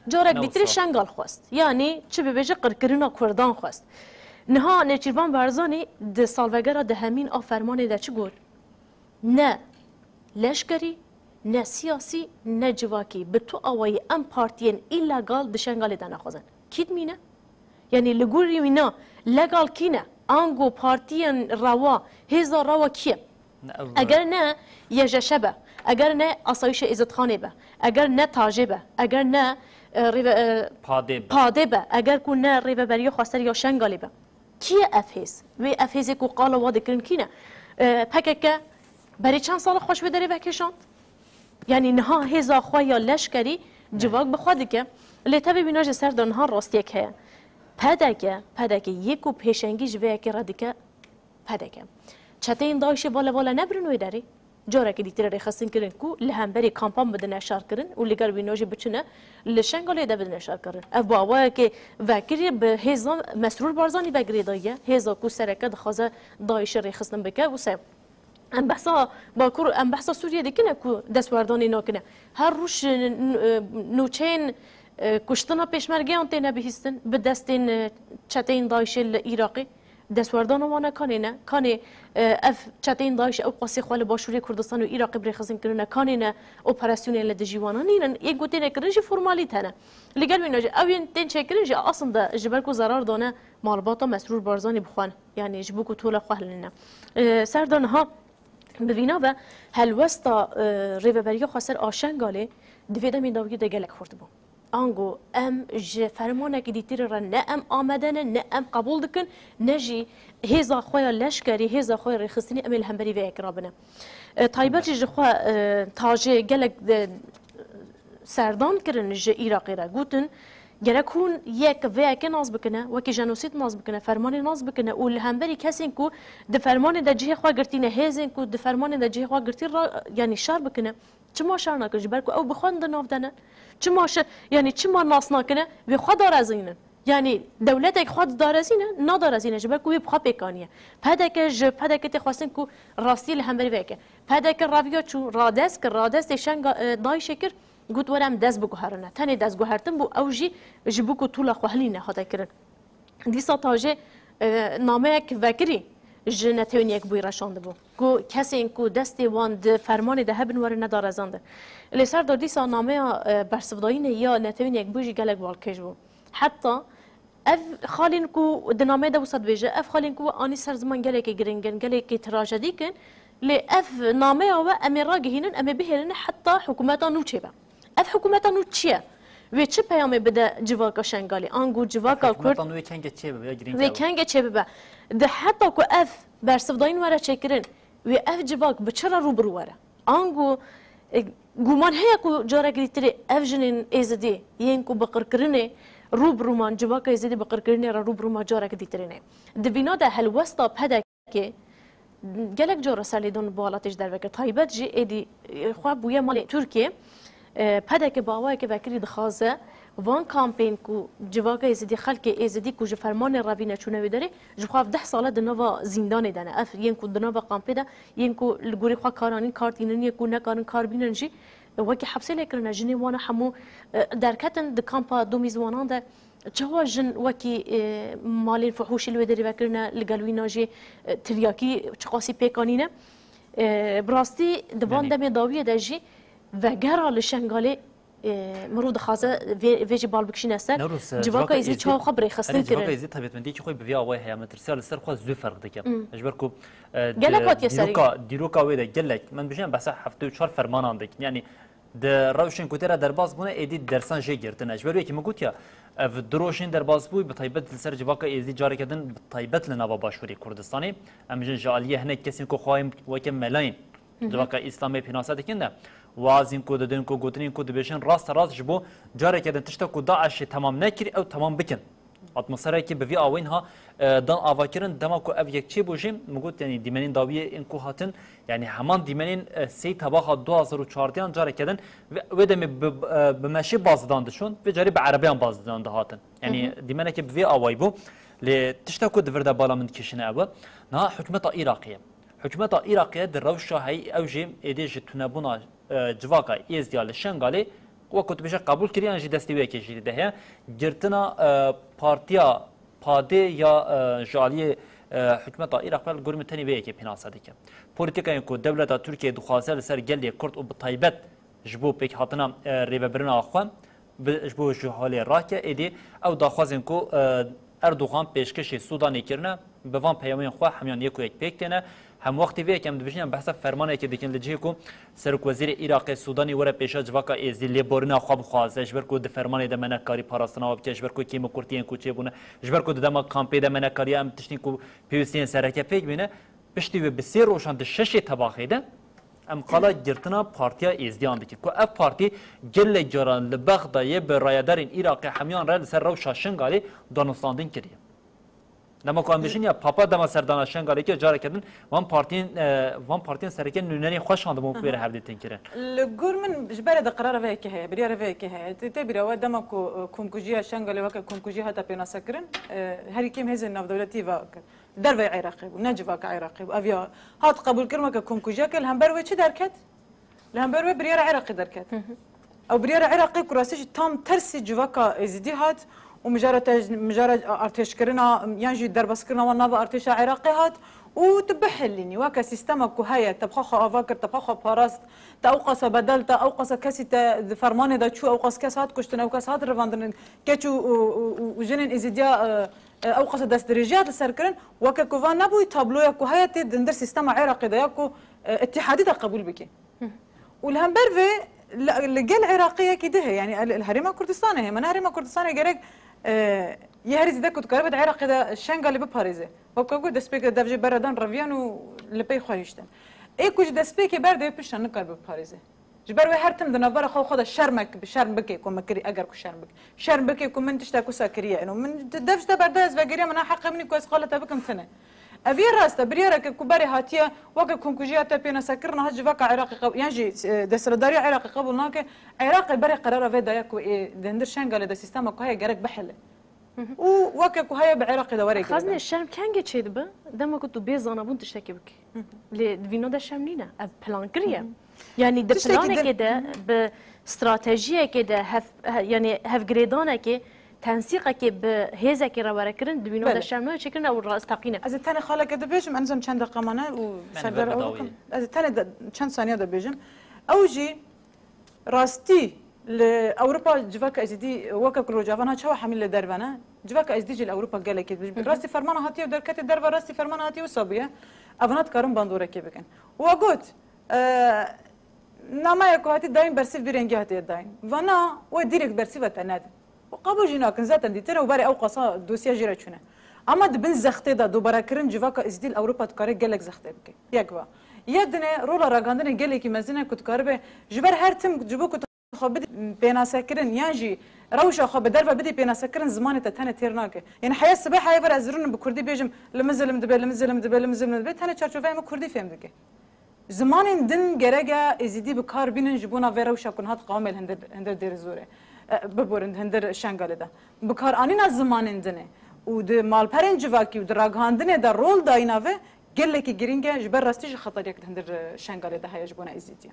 جارك دیتری شنگال خواست یعنی چه ببیجه قرکرینا کردان خواست نها نچیروان برزانی ده سالوگرا ده همین آفرمانی ده چه گود نه لشکری نه سیاسی نه جواکی به تو آوای ام پارتین ایلگال دشنگالی دانه خوزن کید مینه؟ یعنی لگوری مینا لگال کینه آنگو پارتین روا هزار روا کیه؟ اگر نه یه شبه اگر نه آسایش عزتخانه به اگر نه تاجه به اگر نه پاده به اگر کو نه ریوه بری خواستر یا شنگالی به کیه افهیز و افهیزی که قال واده کرن کینه پکه برای چند سال خوش بداره وکشاند یعنی نها هزا خواه یا لشکری جواک بخواده که لیتا ببیناج سر دانها راستی که پدکه یکو پیشنگی جوه که ردکه پدکه چطه این دایشه والا نبرنوی داری جاره که دیتر خستن کرن کو لهمبری کامپان بدن اشار کرن و لگر بیناج بچنه لشنگاله ده بدن اشار کرن اف باوا که وکری به هزا مسرور بارزانی وگری دایه هزا کو سرکه دخوازه دایشه ری خستن بکه و سه ام بحثا باکور ام بحثا سوریه دیکنه کو دستوردانی ناکنه هر روش نوچین کشتنا پیشمرگی آن تینه بهستن به دستین چتین دایش العراقی دستوردان وانه کانینه کانی اف چتین دایش او قاسی خوال باشوری کردستان و عراق برخزن کرنه کانینه اپراسیون لدجیوانا نینن یک گوتینه کرنجی فرمالیتانه لگر بیناج اوین تین چکرنجی اصلا ده جبرکو ضرر دانه مالباتا مسرور بارزانی بخوان یعنی جبوکو طول خوالنه سردان ها ببینا و هلوستا ریوبریا خاصر آشنگاله دویده می داوی ده گلک خورد بو آنگو ام ج فرمانه که دیتیر را نه ام آمدنه نه ام قبول دکن نه جی هزا خواه لشکری هزا خواه ریخستنی امیل همبری و اکرابنه تایبت جی خواه تاجه گلک سردان کرن ج ایراقی را گوتن گرکون یک ویک ناز بکنه و که جنوسید ناز بکنه فرمان ناز بکنه و لهمبری کسی کو د فرمان د جه خوا گرتینه هزین کو د فرمان د جه خوا گرتی را یعنی شر بکنه چما شر نکنه برکو او بخوند نافدنه چما یعنی چما ناس نکنه و خود دارزینه یعنی دولت یک خود دارزینه ندارزینه برکو وی بخوا پیکانیه پدک تخواستن کو راستی لهمبری ویکه پدک راویا چو رادست شنگ دای شکر گوت ورم دست بگوهرنه تنی دست گوهرتن بو اوجی جبو کو طول خوهلینه هاتا کرن دیسا تاجه نامه یک وکری جنتون یک بوی رشانده بو کو کسی این کو دستی واند فرمان ده هبن ور نداره زنده لیسر دار دیسا نامه برسفداینه یا نتون یک بوی گلک والکش بو حتی اف خالین کو دنامه ده وسط ویجه اف خالین کو آنی سر زمان گلک گرنگن گلک تراژدی کن لی اف نامه و امی راگهینن امی بهرن حتی حکومتا نو چه با اف حکومتا نو چیه و چه پیامی بده جواکا شنگالی آنگو جواکا کرد حکومتا نو کنگ چه به گرین و کنگ چه به ده حتی کو اف برسفداین وره چکرن و اف جواک بچرا رو برو وره آنگو گومان هیا کو جارا گریتری اف جنین ازدی یین کو بقر کرنه رو برومان جواکا ازدی بقر کرنه را رو بروما جارا گریترینه دبینا ده هلوستا پدا که گلک جورا سالیدون بالاتش در وکر تایبت جی ایدی خواب بویا مال ترکیه پدا که باوای که وکری دخوازه وان کامپین کو جواکا ازدی خلک ازدی کو فرمان روینه چونه ویداره جو خواب 10 ساله دنوا زندان دنه اف ین کو دنوا کامپی ده ین کو لګوري خوا کارانی کارتینن کو نه کارن کار بینن جی وکی حبسه لیکرنه جنی وانه همو درکتن د کامپا دومیزوانان ده جوا جن وکی مالین فحوش اللي ودري بكرنا لقالوينا جي ترياكي تقاسي بيكانينا براستي دبان دمي داوية دجي وقرا لشنغالي مرود خازه فيجي بالبكشين استر جواكا يزيد شو خبري خاصين كرن جواكا يزيد طبيعت من دي خوي بفيا واي هي مترسال السر خو زو فرق دكم اجبركم قالك يسري ديروكا ويدا قالك من بجان بس هفته 4 فرمان عندك يعني د روشن کوتره در باز بونه ایدی درسان جه گرتن اجبر یکی مگوت یا اف دروشن در باز بوی به طیبت لسر جواکا ایزی جاری کردن به طیبت لنوا باشوری کردستانی امجن جالیه هنه کسی کو خوایم وکم ملاین جواکا اسلامی پیناسه دکنه وازین کو ددن کو گوتنین کو دبشن راست جبو جاری کردن تشتا کو داعش تمام نکری او تمام بکن اتمسره کی به وی اوین ها دان آواکرن دما کو اف یک چی بوجیم مگوت یعنی دیمنین داویه این کو هاتن یعنی همان دیمنین سی تباخ 2014 جاری کردن و دم به ماشی بازدان دشون و جاری به عربیان بازدان هاتن یعنی دیمنه کی به وی اوای بو ل تشتا کو دورده بالا من کشنه او نه حکومت عراقیه حکومت عراقیه در روش هی اوجیم ایدیج تنبونا جواکا ایز دیال شنگالی وقت بشه قبول کردن جی دستی وی کشیده ده گرتنا پارتیا پاده یا جالی حکومت عراق بل گرم تنی وی که پناسه دیگه پلیتیکای کو دولت ترکیه دخواسته سر گلی کرد و بطیبت جبو پیک هاتنا ریوبرن آخوان جبو جهالی راکه ایدی او داخوازن کو اردوغان پیشکش سودانی کرنه به وان پیامین خو همیان یک پیک تنه هم وقتی وی کم دبیشن بحث فرمانه که دیکن لجه کو سرک وزیر عراق سودانی وره پیشا جواکا ازی لیبورنا خواب خوازه جبر کو د فرمانه د منکاری پاراستنا و جبر کو کیم کورتین کو چه بونه جبر کو د کامپی د منکاری ام تشنی کو پیوسین سرکه پیک بینه پشتی و بسیر روشان د شش تباخیده ام قالا گرتنا پارتیا ازدیان دکی کو اف پارتی گل جران لبغدای به رایدارین عراق حمیان را سر رو شاشنگالی دانستاندین کریه نما کاندیشن یا پاپا دما سردان شنگالی که جاره کردن وان پارتین سرکه نوننی خوش اند مو بیر هفته تنکرن لگور من جبر د قرار وی که هي بريار وی که هي تبرا و دما کومکوجیا شنگالی وک کومکوجیا هتا پینا سکرن هر کیم هز ناف دولتی و در وی عراقي ونجوا كعراقي افيا هات قبول كرمه كومكوجيا كل هم بروي چه دركت لهم بروي بريار عراقي دركت او بريار عراقي كراسيش تام ترسي جواكا ازدي هات ومجرد ارتش كرنا ينجي دربس كرنا ونابا ارتش عراقي هات وتبحلني واكا سيستمك وهي تبخخ افاكر تبخخ باراست توقص بدل توقص كاسي فرمانه دا شو اوقص كاسات كشتنا وكاسات رفاندن كاتشو وجنن ازديا اوقص دستريجات السركرن وكا كوفان نبوي تابلويا كوهايا دندر سيستم عراقي داياكو اتحادي دا قبول بكي والهم برفي لقال عراقيه كده يعني الهريمه كردستان هي من هريمه كردستان جرك يهرز دا كنت قربت عراقي دا شنغا اللي بباريزه وكاكو دسبيك دافجي بردان رافيانو لبي خويشتن اي كوج دسبيك برد بيشن نكر بباريزه جبر وي هرتم د نفر خو خد شرمك بشرم بكي كو مكري اگر كو شرم بكي كو من تشتا كو ساكريه انه من دفش برداز فقريه من حق مني كويس قالت بكم سنه ابي راستا بريرك كباري هاتيه وقت كونكوجيا تبينا سكرنا هج فك عراقي ينجي دسرداري عراقي قبلناك عراقي بري قرار في دايكو دندر شنغال دا سيستم كو هي جرك بحله ووقت كو هي بعراقي دوري خازن الشرم كان جت شي دبا دما كنتو بيزانا بون تشتكي بك لي فينو دا شاملينا بلان كريا يعني د بلان كده باستراتيجيه كده يعني هف جريدانا كي تنسيقك بهيزك رواكرن دبينو دا شامل شكلنا او راستقينا از تاني خاله كده بيجم انزم چند دقيقه مانا وسردر از تاني چند ثانيه ده بيجم اوجي راستي لاوروبا جواك ازدي وكا كل جافانا شو حامل دربنا جواك ازدي جل اوروبا قال لك راستي فرمانه هاتي ودركت دربه راستي فرمانه هاتي وصبيه افنات كارم باندوره كي بكن وقلت نما يكوهاتي دايم برسيف بيرنجي هاتي دايم وانا وديرك برسيف تناد وقابو جينا كنزات عندي ترى وباري او قصا دوسيا جيرا شنو اما دبن زختي دا دوباره كرن جواكا ازديل اوروبا تكاري قالك زختي بك يكوا يدنا رولا راغاندن قالك مزنا كنت كاربه جبر هرتم جبو كنت خبد بينا سكرن ياجي روشه خب درفه بدي بينا سكرن زمان تتنه تيرناك يعني حياه الصباح هاي برا زرون بكردي بيجم لمزلم دبل تنه چارچوبه ما كردي فهم دكه زمان دن جرجا ازدي بكار بينن جبونا فيروشا كن هات قامل هندر دير زوره ببورند هندر شنگاله ده بكار انينا زمان دنه ود مال پرنج واكي ود راغاندنه ده رول دايناوه گلك گرينگه جبر راستيج خطر يك هندر شنگاله ده هيج بونا ازدي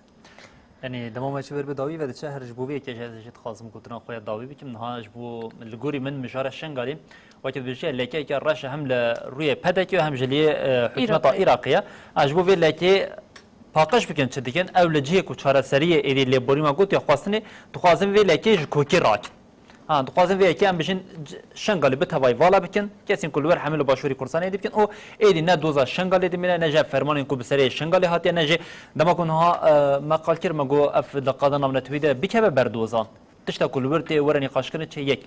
يعني دمو ما شبر بداوي و شهر جبوبي که جهت خاصم كتنا خويا داوي بكم نها جبو الجوري من مشار شنگالي وقت بيشي لكي كان راش هم لروي بدكي وهم جلي حكومه عراقيه اجبو في لكي پاکش بکن چه دیگن اولجیه کو چهار سریه ایدی لیبوری ما گوت یا خواستنی تو خوازم وی لکیش کوکی راک تو خوازم وی که ام بشین شنگالی به توای والا بکن کسین کلور حمل باشوری کورسان ایدی بکن او ایدی نه دوزا شنگالی دی میره نه جا فرمان کو بسری شنگالی هاتی نه جا دما کن ها مقال کر مگو اف دقیقه نام نتویده بکه بردوزان تشتا کلور تی ورنی قاشکنه چه یک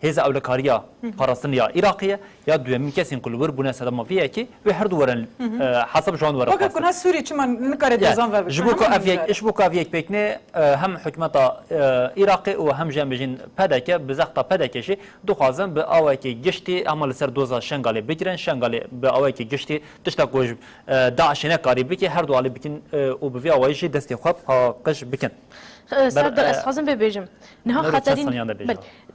هذا أولكاريا فلسطينية عراقية يا دوم كاسين كل وربنا سلام فيها كي ويحردوا ورن حسب شلون ورا وكا كنا سوري كمان نكرر دزان جبوك أفيك إشبوك أفيك بيكني هم حكومة عراقي وهم جنبجين بدك بزخطة بدك شيء دو خازن بأويك جشتي عمل سر دوزا شنغالي بكرن شنغالي بأويك جشتي تشتكوج داعش هناك قريب بكي هردوا على بكن وبفيا وايشي دستي خاب قش بكن سردر أسخازن ببيجم نها خطرين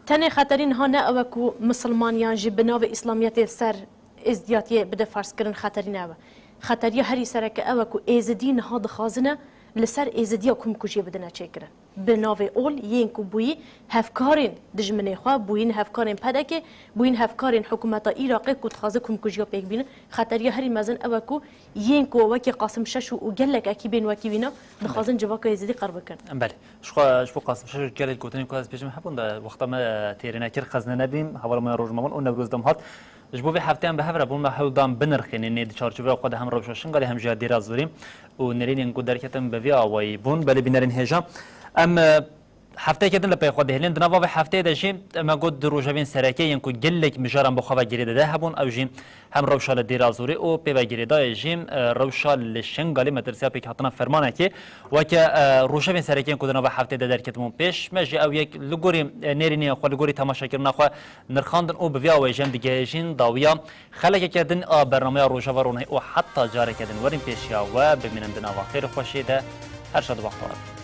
تاني خطرين هنا أوكو مسلمانيان جبنا بإسلاميات سر ازدياتية بده فرس كرن خطرين أوا خطرية هري سرك أوكو إزدين هاد خازنة لسر ازدیا کم کجی بدن چکره به ناو اول یین کو بوی هفکارین دجمنه خوا بوین هفکارین پدکه بوین هفکارین حکومت عراق کو تخازه کم کجی پیک بینه خطر هری مزن اوکو یین کو وکی قاسم شش و گلک اکی بین وکی بینا دخازن جواک ازدی قرب کن بله شو قاسم شش گلک گوتنی کو از پیشم حبون ده وقت ما تیرنا کر خزنه نبیم حوالا ما روز مامون اون روز دم هات جبوی هفته هم به هفته بون ما حول دام بنرخینی نید چارچوبه خود هم روششن قالی هم جادی رازوریم و نرین انگو درکتم به ویا وای بون بله بینرین هجا ام هفته کدن لپای خود هلین دنوا و هفته داشی ما گود روجوین سرکی ینکو گلک مجارم بخوا گریده ده هبون او جیم هم روشال دیرازوری او پی و گریده جیم روشال شنگالی مدرسه پی کاتنا فرمانه کی و که روجوین سرکی ینکو دنوا هفته ده درکتمون پیش مجی او یک لگوری نرینی خو لگوری تماشا کردن خو نرخاندن او بویا و جیم دیگه جین داویا خلک کدن برنامه روجا ورونه او حتی جاره کدن ورین پیشیا و ببینم دنوا خیر خوشیده هر شاد وقت